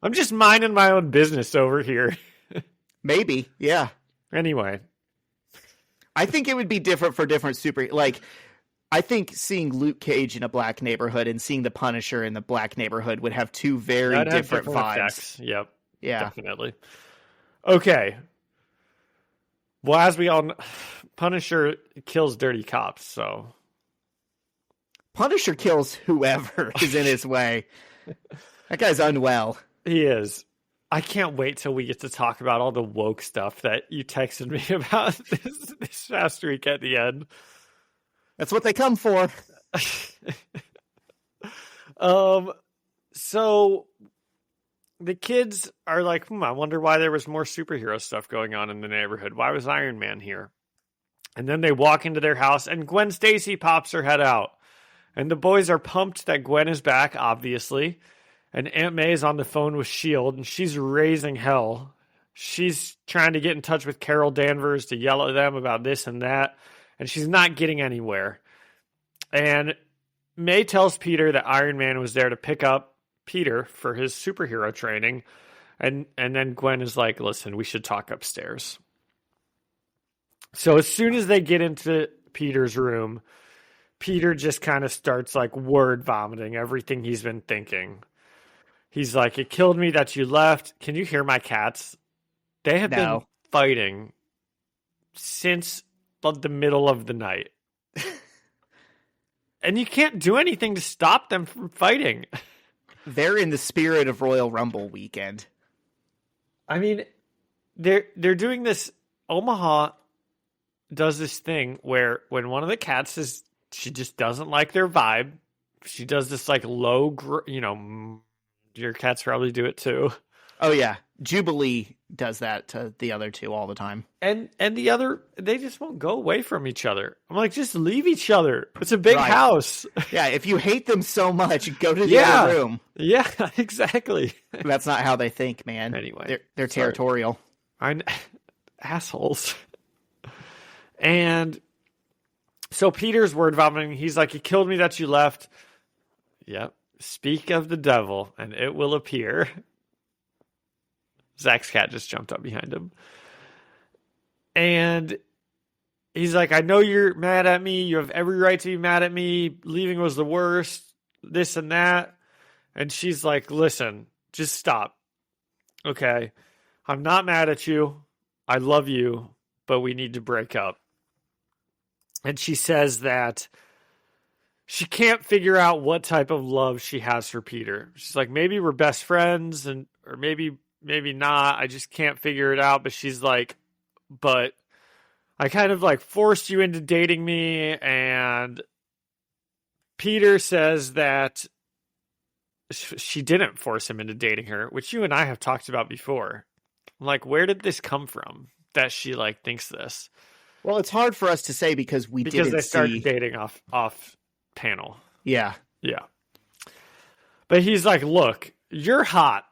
I'm just minding my own business over here. Maybe, yeah. Anyway. I think it would be different for different I think seeing Luke Cage in a black neighborhood and seeing the Punisher in the black neighborhood would have two very That'd have different vibes. effects. Yep. Yeah. Definitely. Okay. Well, as we all know, Punisher kills dirty cops, so. Punisher kills whoever is in his way. That guy's unwell. He is. I can't wait till we get to talk about all the woke stuff that you texted me about this past week at the end. That's what they come for. So the kids are like, I wonder why there was more superhero stuff going on in the neighborhood. Why was Iron Man here? And then they walk into their house and Gwen Stacy pops her head out. And the boys are pumped that Gwen is back, obviously. And Aunt May is on the phone with S.H.I.E.L.D. and she's raising hell. She's trying to get in touch with Carol Danvers to yell at them about this and that. And she's not getting anywhere. And May tells Peter that Iron Man was there to pick up Peter for his superhero training. And then Gwen is like, listen, we should talk upstairs. So as soon as they get into Peter's room, Peter just kind of starts like word vomiting everything he's been thinking. He's like, it killed me that you left. Can you hear my cats? They have been fighting since the middle of the night. And you can't do anything to stop them from fighting. They're in the spirit of Royal Rumble weekend. I mean, they're doing this. Omaha does this thing where when one of the cats is, she just doesn't like their vibe. She does this like low, your cats probably do it too. Oh yeah. Jubilee does that to the other two all the time. And the other, they just won't go away from each other. I'm like, just leave each other. It's a big house. Yeah, if you hate them so much, go to the other room. Yeah, exactly. That's not how they think, man. Anyway. They're territorial. Assholes. And so Peter's word vomiting. He's like, it killed me that you left. Yep. Speak of the devil, and it will appear. Zach's cat just jumped up behind him. And he's like, I know you're mad at me. You have every right to be mad at me. Leaving was the worst. This and that. And she's like, listen, just stop. Okay. I'm not mad at you. I love you, but we need to break up. And she says that she can't figure out what type of love she has for Peter. She's like, maybe we're best friends, or maybe not. I just can't figure it out. But she's like, but I kind of like forced you into dating me. And Peter says that she didn't force him into dating her, which you and I have talked about before. I'm like, where did this come from that she like thinks this? Well, it's hard for us to say because they started dating off panel. Yeah. Yeah. But he's like, look, you're hot,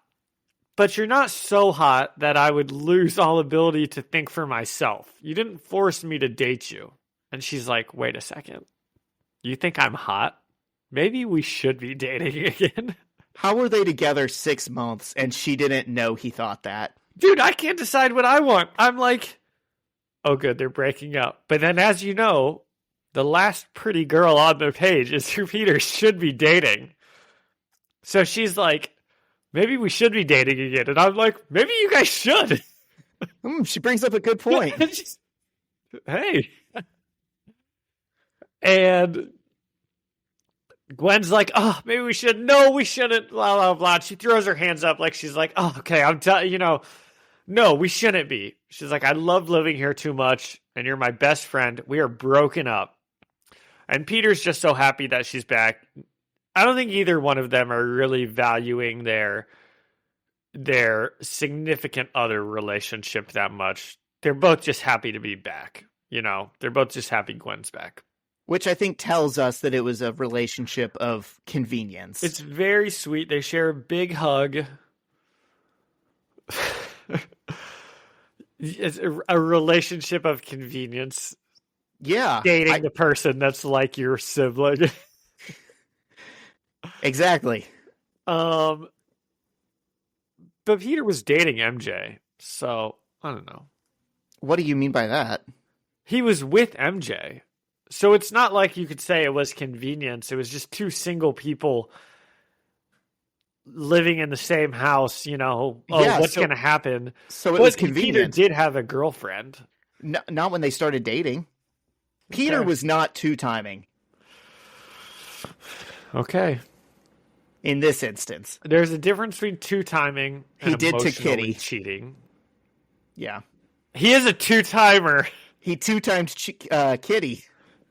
but you're not so hot that I would lose all ability to think for myself. You didn't force me to date you. And she's like, wait a second. You think I'm hot? Maybe we should be dating again. How were they together 6 months and she didn't know he thought that? Dude, I can't decide what I want. I'm like, oh good, they're breaking up. But then as you know, the last pretty girl on the page is who Peter should be dating. So she's like, maybe we should be dating again. And I'm like, maybe you guys should. She brings up a good point. Hey. And Gwen's like, oh, maybe we should. No, we shouldn't. Blah, blah, blah. She throws her hands up like she's like, oh, okay, no, we shouldn't be. She's like, I love living here too much, and you're my best friend. We are broken up. And Peter's just so happy that she's back. I don't think either one of them are really valuing their significant other relationship that much. They're both just happy to be back. They're both just happy Gwen's back. Which I think tells us that it was a relationship of convenience. It's very sweet. They share a big hug. It's a relationship of convenience. Yeah. Dating the person that's like your sibling. Exactly. But Peter was dating MJ, so I don't know. What do you mean by that? He was with MJ. So it's not like you could say it was convenience. It was just two single people living in the same house, what's going to happen? So it was Peter convenient. did have a girlfriend. Not when they started dating. Peter was not two-timing Okay. in this instance. There's a difference between two-timing and He did to emotionally Kitty. cheating. Yeah. He is a two-timer. He two-timed Kitty.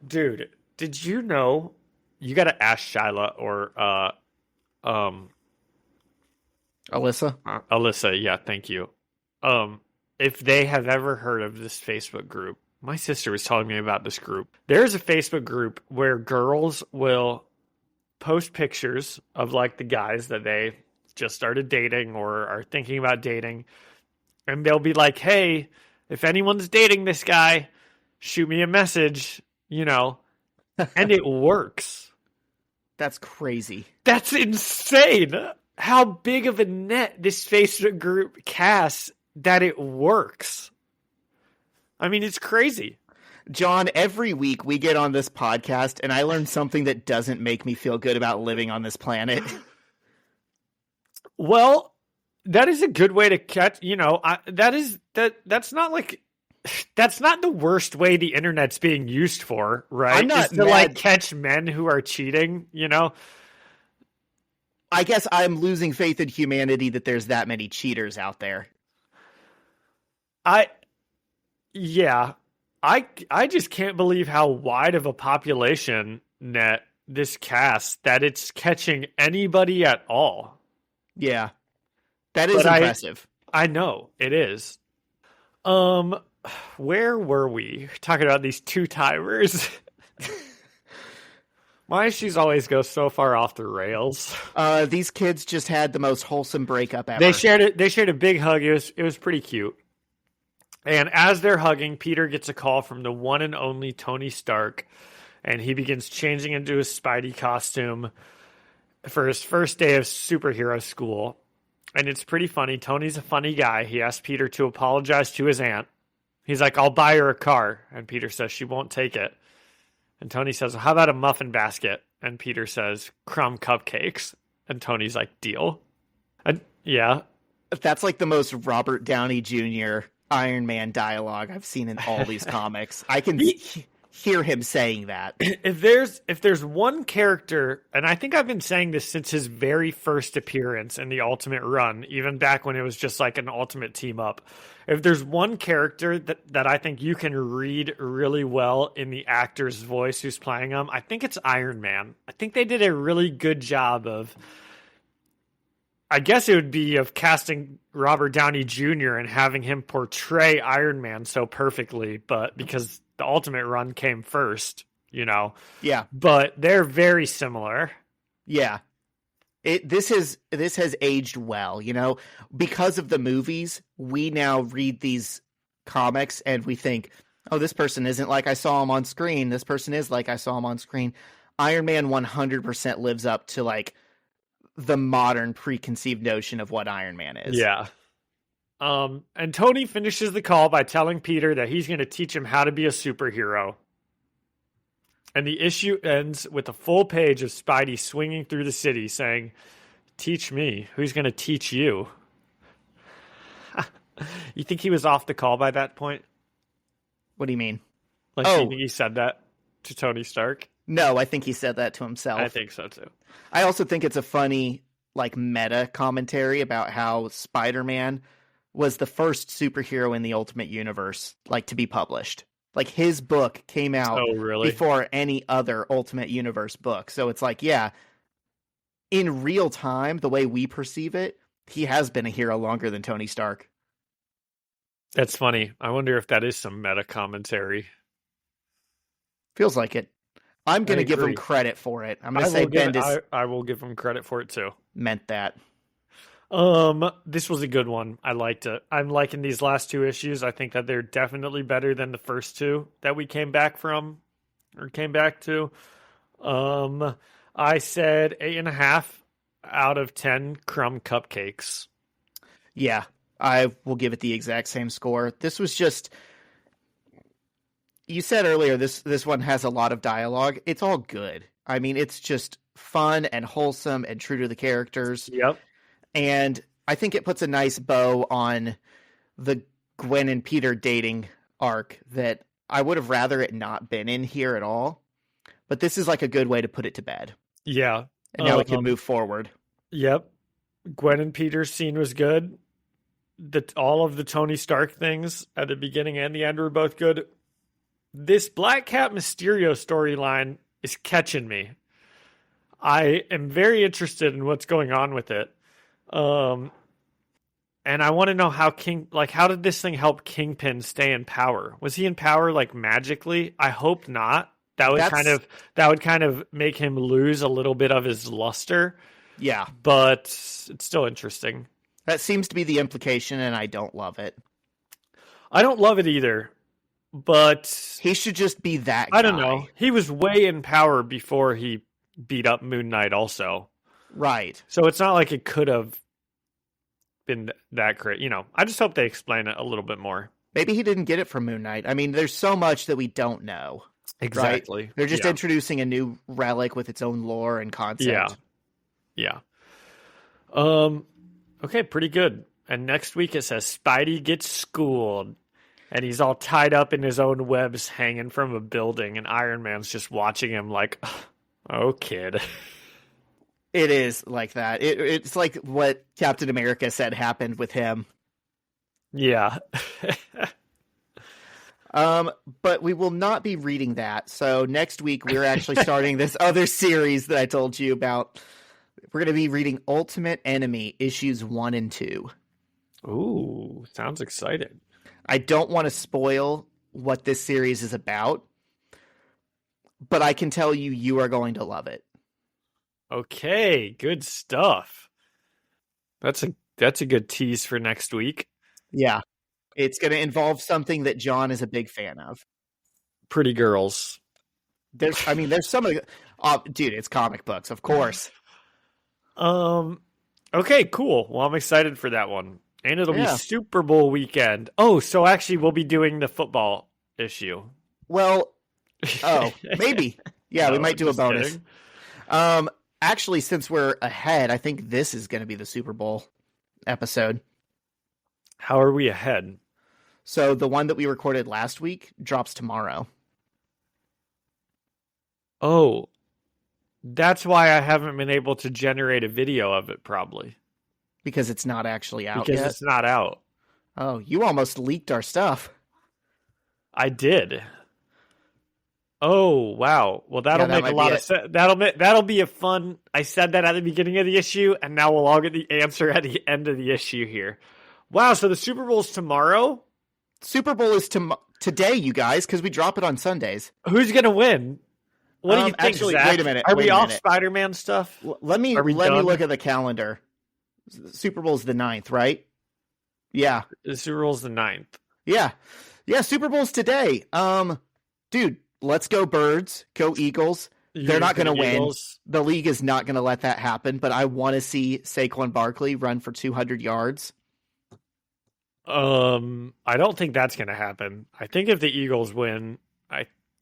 Dude, did you know? You got to ask Shyla or Alyssa. Yeah, thank you. If they have ever heard of this Facebook group. My sister was telling me about this group. There's a Facebook group where girls will post pictures of like the guys that they just started dating or are thinking about dating. And they'll be like, hey, if anyone's dating this guy, shoot me a message, and it works. That's crazy. That's insane. How big of a net this Facebook group casts that it works. I mean, it's crazy. John, every week we get on this podcast and I learn something that doesn't make me feel good about living on this planet. Well, that is a good way to catch, that's not the worst way the internet's being used for, right? I'm not is to mad. catch men who are cheating, I guess I'm losing faith in humanity that there's that many cheaters out there. I just can't believe how wide of a population net this cast that it's catching anybody at all. Yeah. That is impressive. I know it is. Where were we talking about these two-timers? My issues always go so far off the rails. These kids just had the most wholesome breakup ever. They shared a big hug. It was pretty cute. And as they're hugging, Peter gets a call from the one and only Tony Stark, and he begins changing into his Spidey costume for his first day of superhero school. And it's pretty funny. Tony's a funny guy. He asks Peter to apologize to his aunt. He's like, I'll buy her a car. And Peter says she won't take it. And Tony says, well, how about a muffin basket? And Peter says, crumb cupcakes. And Tony's like, deal. And yeah. That's like the most Robert Downey Jr. Iron Man dialogue I've seen in all these comics. I can hear him saying that. If there's one character, and I think I've been saying this since his very first appearance in the Ultimate Run, even back when it was just like an Ultimate Team Up. If there's one character that I think you can read really well in the actor's voice who's playing him, I think it's Iron Man. I think they did a really good job of, I guess it would be of casting Robert Downey Jr. and having him portray Iron Man so perfectly, but because the Ultimate Run came first, Yeah. But they're very similar. Yeah. This has aged well, because of the movies. We now read these comics and we think, oh, this person isn't like I saw him on screen. This person is like I saw him on screen. Iron Man 100% lives up to like the modern preconceived notion of what Iron Man is. Yeah. And Tony finishes the call by telling Peter that he's going to teach him how to be a superhero. And the issue ends with a full page of Spidey swinging through the city saying, teach me. Who's going to teach you? You think he was off the call by that point? What do you mean? You think he said that to Tony Stark? No, I think he said that to himself. I think so too. I also think it's a funny, meta commentary about how Spider-Man was the first superhero in the Ultimate Universe, to be published. His book came out before any other Ultimate Universe book. So it's in real time, the way we perceive it, he has been a hero longer than Tony Stark. That's funny. I wonder if that is some meta commentary. Feels like it. I'm going to give him credit for it. I'm going to say Bendis. I will give him credit for it too. Meant that. This was a good one. I liked it. I'm liking these last two issues. I think that they're definitely better than the first two that we came back to. I said 8.5 out of 10 crumb cupcakes. Yeah, I will give it the exact same score. This was just, you said earlier this one has a lot of dialogue. It's all good. I mean, it's just fun and wholesome and true to the characters. Yep. And I think it puts a nice bow on the Gwen and Peter dating arc that I would have rather it not been in here at all. But this is like a good way to put it to bed. Yeah. And now we can move forward. Yep. Gwen and Peter's scene was good. All of the Tony Stark things at the beginning and the end were both good. This Black Cat Mysterio storyline is catching me. I am very interested in what's going on with it. And I want to know how did this thing help Kingpin stay in power? Was he in power like magically? I hope not. That would kind of make him lose a little bit of his luster. Yeah. But it's still interesting. That seems to be the implication, and I don't love it. I don't love it either. But he should just be that guy. I don't know. He was way in power before he beat up Moon Knight also. Right. So it's not like it could have been that great. You know, I just hope they explain it a little bit more. Maybe he didn't get it from Moon Knight. I mean, there's so much that we don't know. Exactly. Right? They're just introducing a new relic with its own lore and concept. Yeah. Okay, pretty good. And next week it says Spidey gets schooled. And he's all tied up in his own webs hanging from a building. And Iron Man's just watching him like, oh, kid. It is like that. It's like what Captain America said happened with him. Yeah. But we will not be reading that. So next week, we're actually starting this other series that I told you about. We're going to be reading Ultimate Enemy, issues 1 and 2. Ooh, sounds exciting. I don't want to spoil what this series is about, but I can tell you are going to love it. Okay, good stuff. That's a good tease for next week. Yeah. It's going to involve something that John is a big fan of. Pretty girls. There's some of the... dude, it's comic books, of course. Okay, cool. Well, I'm excited for that one. And it'll be Super Bowl weekend. Oh, so actually we'll be doing the football issue. Well, maybe. Yeah, we might do a bonus. Kidding. Actually, since we're ahead, I think this is going to be the Super Bowl episode. How are we ahead? So the one that we recorded last week drops tomorrow. Oh, that's why I haven't been able to generate a video of it, probably. Because it's not actually out because yet? It's not out. Oh, you almost leaked our stuff. I did. Oh, wow. Well, that'll make a lot of sense. That'll be a fun... I said that at the beginning of the issue, and now we'll all get the answer at the end of the issue here. Wow, so the Super Bowl's tomorrow? Super Bowl is today, you guys, because we drop it on Sundays. Who's going to win? What do you think, actually, Zach? wait a minute. Are we off Spider-Man stuff? Let me look at the calendar. Super Bowl's the 9th, right? Yeah. The Super Bowl's the 9th. Yeah. Yeah, Super Bowl's today. Dude, let's go Birds. Go Eagles. They're not going to win. The league is not going to let that happen, but I want to see Saquon Barkley run for 200 yards. I don't think that's going to happen. I think if the Eagles win,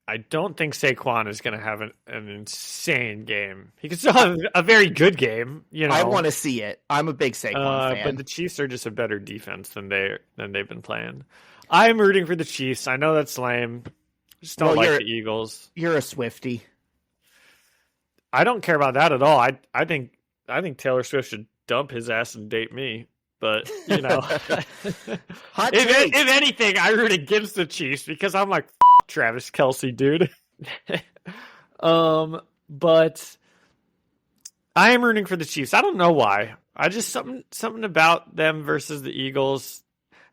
I don't think Saquon is going to have an insane game. He could still have a very good game. You know, I want to see it. I'm a big Saquon fan. But the Chiefs are just a better defense than they've been playing. I'm rooting for the Chiefs. I know that's lame. Just don't like the Eagles. You're a Swiftie. I don't care about that at all. I think Taylor Swift should dump his ass and date me. But, you know, if anything, I root against the Chiefs because I'm like, Travis Kelce, dude. But I am rooting for the Chiefs. I don't know why. I just something about them versus the Eagles.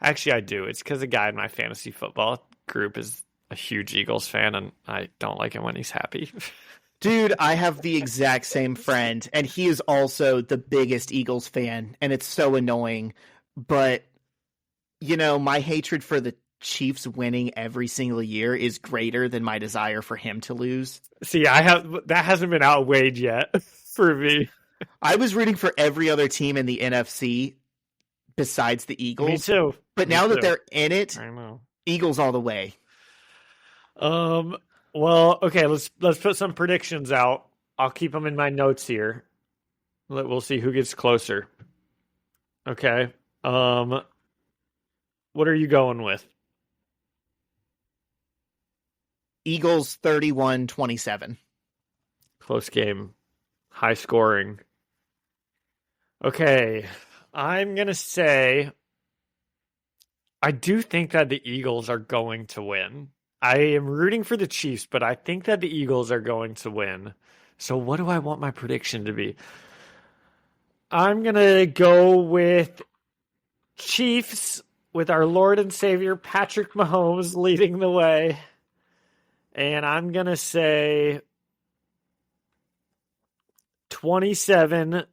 Actually, I do. It's because a guy in my fantasy football group is a huge Eagles fan, and I don't like him when he's happy. Dude, I have the exact same friend, and he is also the biggest Eagles fan, and it's so annoying. But, you know, my hatred for the Chiefs winning every single year is greater than my desire for him to lose. See, that hasn't been outweighed yet for me. I was rooting for every other team in the NFC besides the Eagles. Me too. But now that they're in it, I know. Eagles all the way. Well, okay, let's put some predictions out. I'll keep them in my notes here. We'll see who gets closer. Okay. What are you going with? Eagles 31-27. Close game. High scoring. Okay. I'm going to say I do think that the Eagles are going to win. I am rooting for the Chiefs, but I think that the Eagles are going to win. So what do I want my prediction to be? I'm going to go with Chiefs with our Lord and Savior Patrick Mahomes leading the way. And I'm going to say 27-25.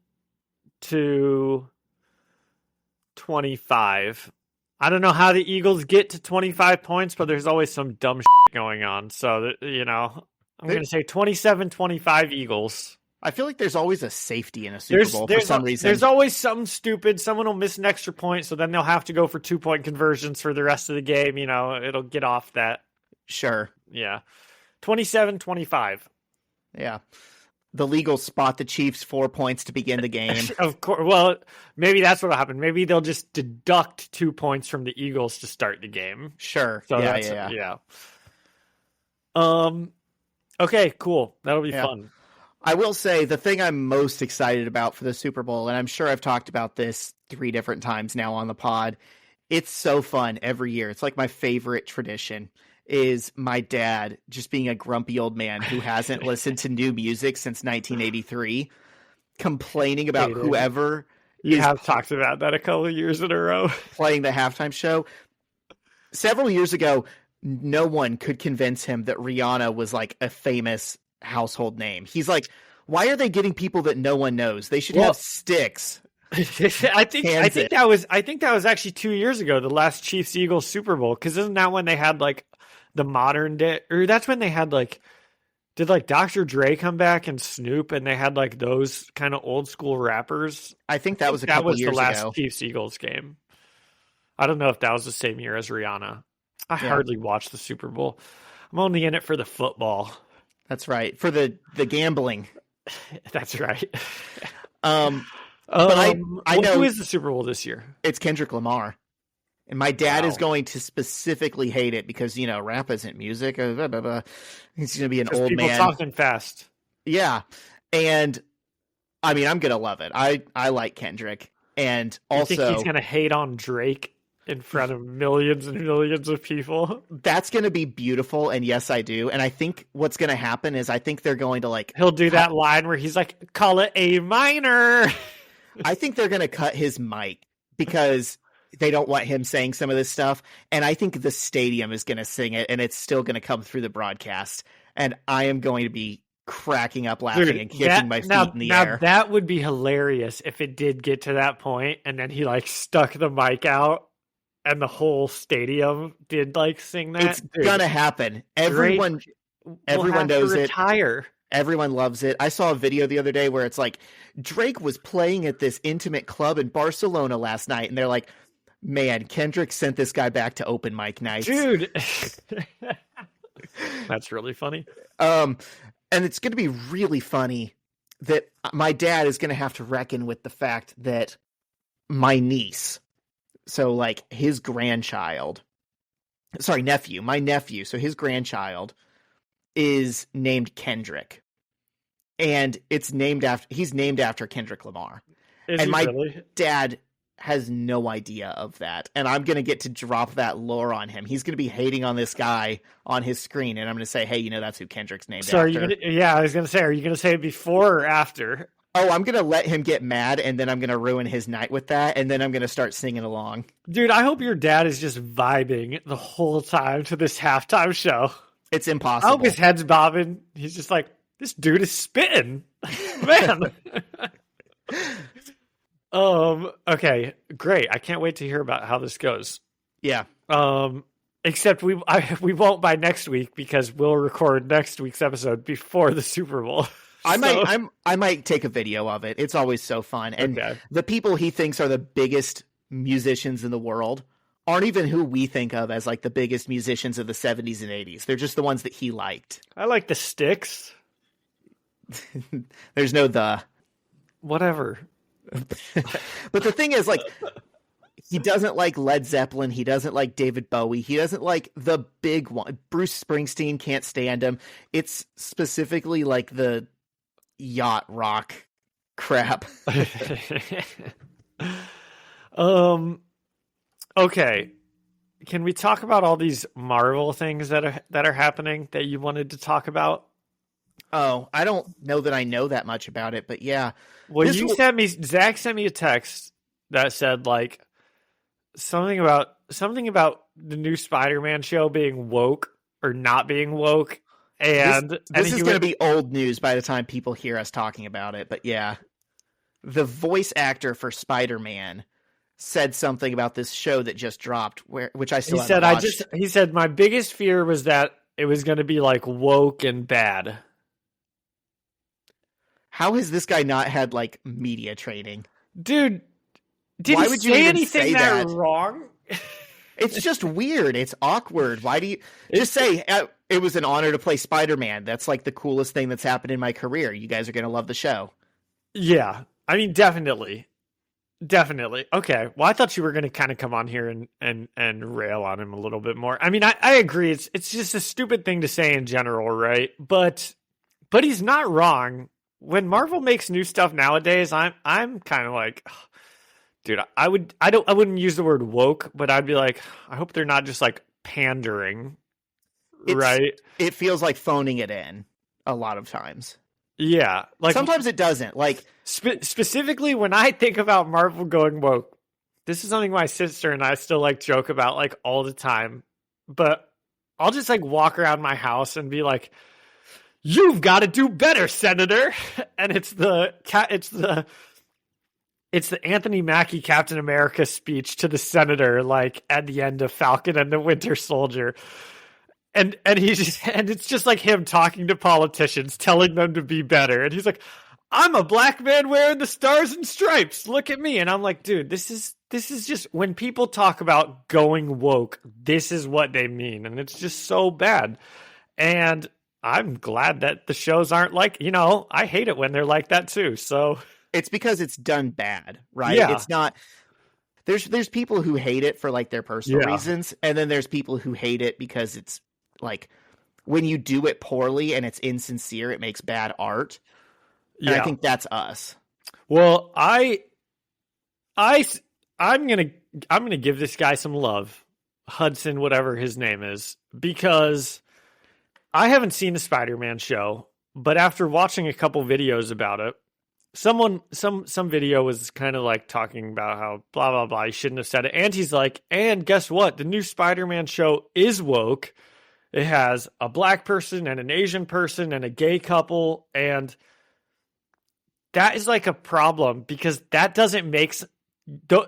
I don't know how the Eagles get to 25 points, but there's always some dumb shit going on. So, I'm going to say 27-25 Eagles. I feel like there's always a safety in a Super Bowl for some reason. There's always something stupid. Someone will miss an extra point, so then they'll have to go for 2-point conversions for the rest of the game. It'll get off that. Sure. Yeah. 27-25. Yeah. The league will spot the Chiefs 4 points to begin the game. Of course. Well, maybe that's what'll happen. Maybe they'll just deduct 2 points from the Eagles to start the game. Sure. So yeah. Okay, cool. That'll be fun. I will say the thing I'm most excited about for the Super Bowl, and I'm sure I've talked about this 3 different times now on the pod, it's so fun every year. It's like my favorite tradition is my dad just being a grumpy old man who hasn't listened to new music since 1983, complaining about whoever you have talked about that a couple of years in a row playing the halftime show. Several years ago, no one could convince him that Rihanna was like a famous household name. He's like, why are they getting people that no one knows? They should have sticks. I think that was actually 2 years ago, the last Chiefs Eagles Super Bowl, because isn't that when they had like the modern day, or that's when they had like, did like Dr. Dre come back and Snoop, and they had like those kind of old school rappers? I think that was a couple years ago. That was the last Chiefs Eagles game. I don't know if that was the same year as Rihanna. I hardly watch the Super Bowl. I'm only in it for the football. That's right. For the gambling. That's right. But I know who is the Super Bowl this year. It's Kendrick Lamar. And my dad is going to specifically hate it because, rap isn't music. He's going to be an old man. People talking fast. Yeah. And I mean, I'm going to love it. I like Kendrick. And also, you think he's going to hate on Drake in front of millions and millions of people? That's going to be beautiful. And yes, I do. And I think what's going to happen is I think they're going to he'll do that line where he's like, call it A minor. I think they're going to cut his mic because they don't want him saying some of this stuff. And I think the stadium is going to sing it and it's still going to come through the broadcast. And I am going to be cracking up laughing and kicking my feet in the air. Now that would be hilarious if it did get to that point and then he stuck the mic out and the whole stadium did sing that. It's gonna happen. Everyone knows it. Retire. Everyone loves it. I saw a video the other day where it's like Drake was playing at this intimate club in Barcelona last night, and they're like, "Man, Kendrick sent this guy back to open mic nights." Dude, that's really funny. And it's going to be really funny that my dad is going to have to reckon with the fact that my niece, so his nephew, my nephew, so his grandchild is named Kendrick, and he's named after Kendrick Lamar. And my dad has no idea of that, and I'm going to get to drop that lore on him. He's going to be hating on this guy on his screen, and I'm going to say, hey, that's who Kendrick's named after. I was going to say, are you going to say it before or after? Oh, I'm going to let him get mad, and then I'm going to ruin his night with that, and then I'm going to start singing along. Dude, I hope your dad is just vibing the whole time to this halftime show. It's impossible. I hope his head's bobbing. He's just like, this dude is spitting. Man. Okay, great. I can't wait to hear about how this goes. Yeah. Except we won't by next week because we'll record next week's episode before the Super Bowl. I might take a video of it. It's always so fun. And the people he thinks are the biggest musicians in the world aren't even who we think of as like the biggest musicians of the 70s and 80s. They're just the ones that he liked. I like the Sticks. There's no the. Whatever. But the thing is, like, he doesn't like Led Zeppelin. He doesn't like David Bowie. He doesn't like the big one. Bruce Springsteen, can't stand him. It's specifically like the yacht rock crap. Okay. Can we talk about all these Marvel things that are happening that you wanted to talk about? Oh, I don't know that I know that much about it, but yeah. Well, Zach sent me a text that said like something about the new Spider-Man show being woke or not being woke. And this is going to be old news by the time people hear us talking about it. But yeah, the voice actor for Spider-Man said something about this show that just dropped, which I still haven't watched. He said my biggest fear was that it was going to be like woke and bad. How has this guy not had like media training? Dude, did Why he would you say even anything say that that? wrong? It's just weird. It's awkward. Why do you just say it was an honor to play Spider-Man? That's like the coolest thing that's happened in my career. You guys are going to love the show. Yeah. I mean, definitely. Definitely. Okay. Well, I thought you were going to kind of come on here and rail on him a little bit more. I mean, I agree. It's just a stupid thing to say in general, right? But he's not wrong. When Marvel makes new stuff nowadays, I'm kind of like, dude, I wouldn't use the word woke, but I'd be like, I hope they're not just like pandering, right? It feels like phoning it in a lot of times. Yeah, like sometimes it doesn't. Like specifically when I think about Marvel going woke, this is something my sister and I still like joke about like all the time. But I'll just like walk around my house and be like, "You've got to do better, Senator," and it's the Anthony Mackie Captain America speech to the senator, like at the end of Falcon and the Winter Soldier. And it's just like him talking to politicians, telling them to be better. And he's like, "I'm a black man wearing the stars and stripes. Look at me." And I'm like, dude, this is just when people talk about going woke, this is what they mean. And it's just so bad. And I'm glad that the shows aren't like, I hate it when they're like that too. So it's because it's done bad, right? Yeah. It's not. There's people who hate it for like their personal reasons, and then there's people who hate it because it's like when you do it poorly and it's insincere, it makes bad art. And I think that's us. Well, I'm gonna give this guy some love, Hudson, whatever his name is, because I haven't seen the Spider-Man show, but after watching a couple videos about it, some video was kind of like talking about how blah blah blah, he shouldn't have said it, and he's like, and guess what? The new Spider-Man show is woke. It has a black person and an Asian person and a gay couple, and that is like a problem because that doesn't make.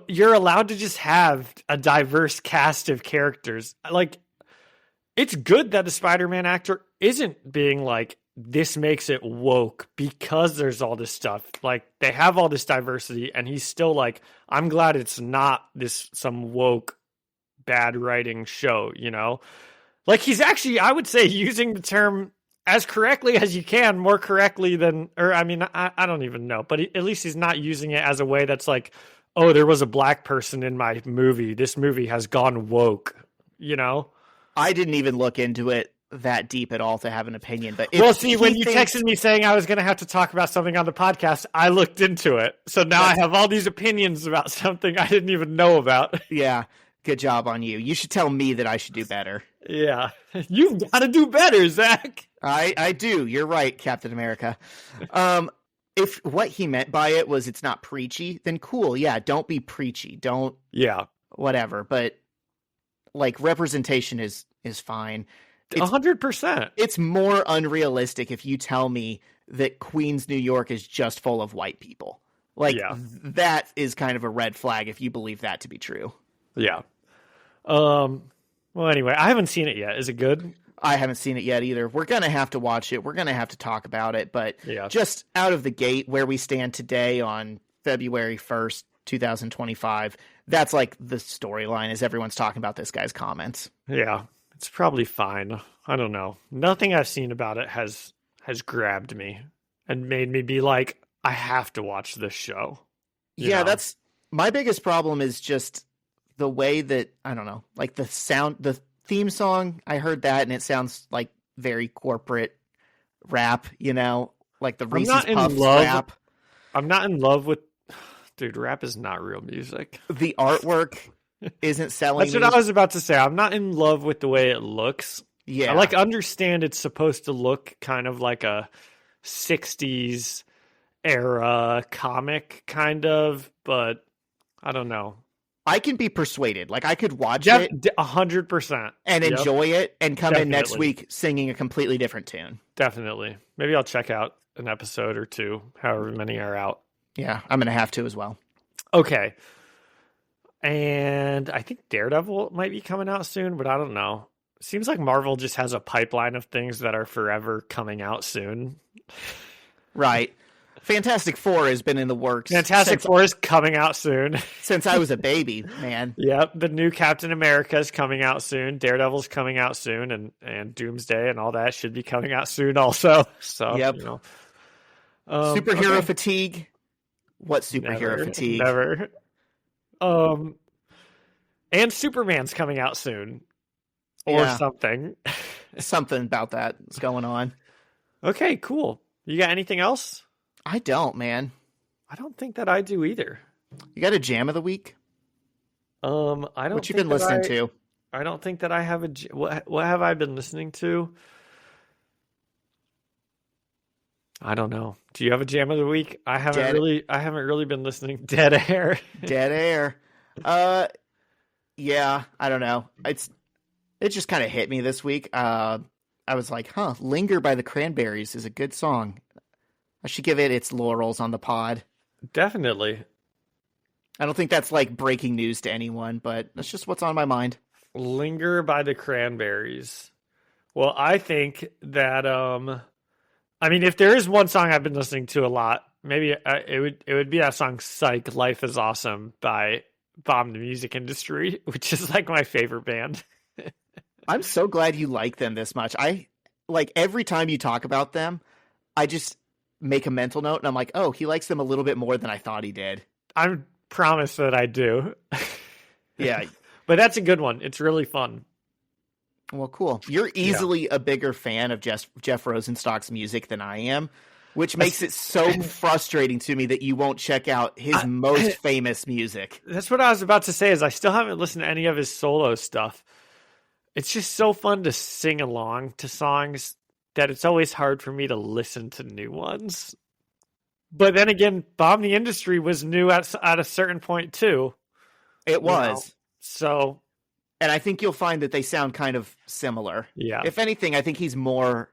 You're allowed to just have a diverse cast of characters. Like, it's good that the Spider-Man actor isn't being like, this makes it woke because there's all this stuff. Like, they have all this diversity, and he's still like, I'm glad it's not some woke bad writing show, Like, he's actually, I would say, using the term as correctly as you can, more correctly than, or I mean, I don't even know, but at least he's not using it as a way that's like, oh, there was a black person in my movie. This movie has gone woke, I didn't even look into it that deep at all to have an opinion. But when you texted me saying I was going to have to talk about something on the podcast, I looked into it. So now I have all these opinions about something I didn't even know about. Yeah. Good job on you. You should tell me that I should do better. Yeah. You've got to do better, Zach. I do. You're right, Captain America. If what he meant by it was it's not preachy, then cool. Yeah, don't be preachy. Don't. Yeah. Whatever. But like representation is fine. 100%. It's more unrealistic if you tell me that Queens, New York is just full of white people. Like that is kind of a red flag if you believe that to be true. Yeah. Well, anyway, I haven't seen it yet. Is it good? I haven't seen it yet either. We're going to have to watch it. We're going to have to talk about it. But just out of the gate, where we stand today on February 1st, 2025. That's like the storyline, is everyone's talking about this guy's comments. Yeah, it's probably fine. I don't know. Nothing I've seen about it has grabbed me and made me be like, I have to watch this show. You know? That's my biggest problem is just the way that, I don't know, like the sound, the theme song, I heard that and it sounds like very corporate rap, like the Reese's Puffs rap. I'm not in love with, dude, rap is not real music. The artwork isn't selling. That's what I was about to say. I'm not in love with the way it looks. Yeah. I understand it's supposed to look kind of like a 60s era comic kind of, but I don't know. I can be persuaded. Like I could watch it 100% and enjoy it and come in next week singing a completely different tune. Definitely. Maybe I'll check out an episode or two, however many are out. Yeah, I'm going to have to as well. Okay. And I think Daredevil might be coming out soon, but I don't know. Seems like Marvel just has a pipeline of things that are forever coming out soon. Right. Fantastic Four has been in the works. Fantastic Four is coming out soon. Since I was a baby, man. Yep. The new Captain America is coming out soon. Daredevil's coming out soon. And Doomsday and all that should be coming out soon also. So, yep. Superhero fatigue. What superhero fatigue? Never. And Superman's coming out soon. Or something. Something about that is going on. Okay, cool. You got anything else? I don't, man. I don't think that I do either. You got a jam of the week? I don't. What you been listening to? I don't think that I have what have I been listening to? I don't know. Do you have a jam of the week? I haven't really been listening. Dead Air. Dead Air. Yeah, I don't know. It just kind of hit me this week. I was like, Linger by the Cranberries is a good song. I should give it its laurels on the pod. Definitely. I don't think that's like breaking news to anyone, but that's just what's on my mind. Linger by the Cranberries. Well, I think that, if there is one song I've been listening to a lot, maybe it would be that song Psych, Life is Awesome by Bomb the Music Industry, which is like my favorite band. I'm so glad you like them this much. I like every time you talk about them, I just make a mental note and I'm like, oh, he likes them a little bit more than I thought he did. I promise that I do. Yeah. But that's a good one. It's really fun. Well, cool. You're easily a bigger fan of Jeff Rosenstock's music than I am, which makes it so frustrating to me that you won't check out his most famous music. That's what I was about to say is I still haven't listened to any of his solo stuff. It's just so fun to sing along to songs that it's always hard for me to listen to new ones. But then again, Bomb the Industry was new at a certain point too. It was. So, and I think you'll find that they sound kind of similar. Yeah. If anything, I think he's more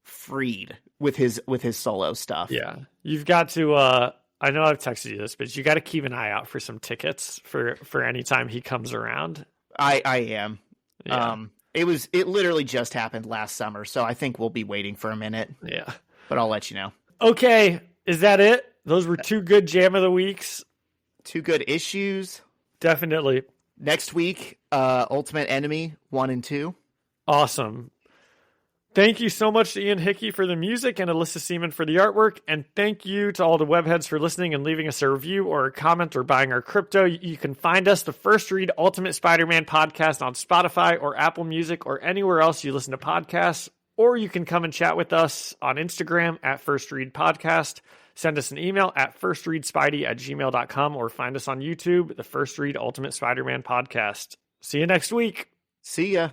freed with his solo stuff. Yeah. You've got to I know I've texted you this, but you got to keep an eye out for some tickets for any time he comes around. I am. Yeah. It literally just happened last summer, so I think we'll be waiting for a minute. Yeah. But I'll let you know. Okay. Is that it? Those were 2 good jam of the weeks. 2 good issues. Definitely. Next week, Ultimate Enemy 1 and 2. Awesome. Thank you so much to Ian Hickey for the music and Alyssa Seaman for the artwork. And thank you to all the webheads for listening and leaving us a review or a comment or buying our crypto. You can find us, the First Read Ultimate Spider-Man podcast, on Spotify or Apple Music or anywhere else you listen to podcasts. Or you can come and chat with us on Instagram at First Read Podcast. Send us an email at firstreadspidey@gmail.com or find us on YouTube, the First Read Ultimate Spider-Man podcast. See you next week. See ya.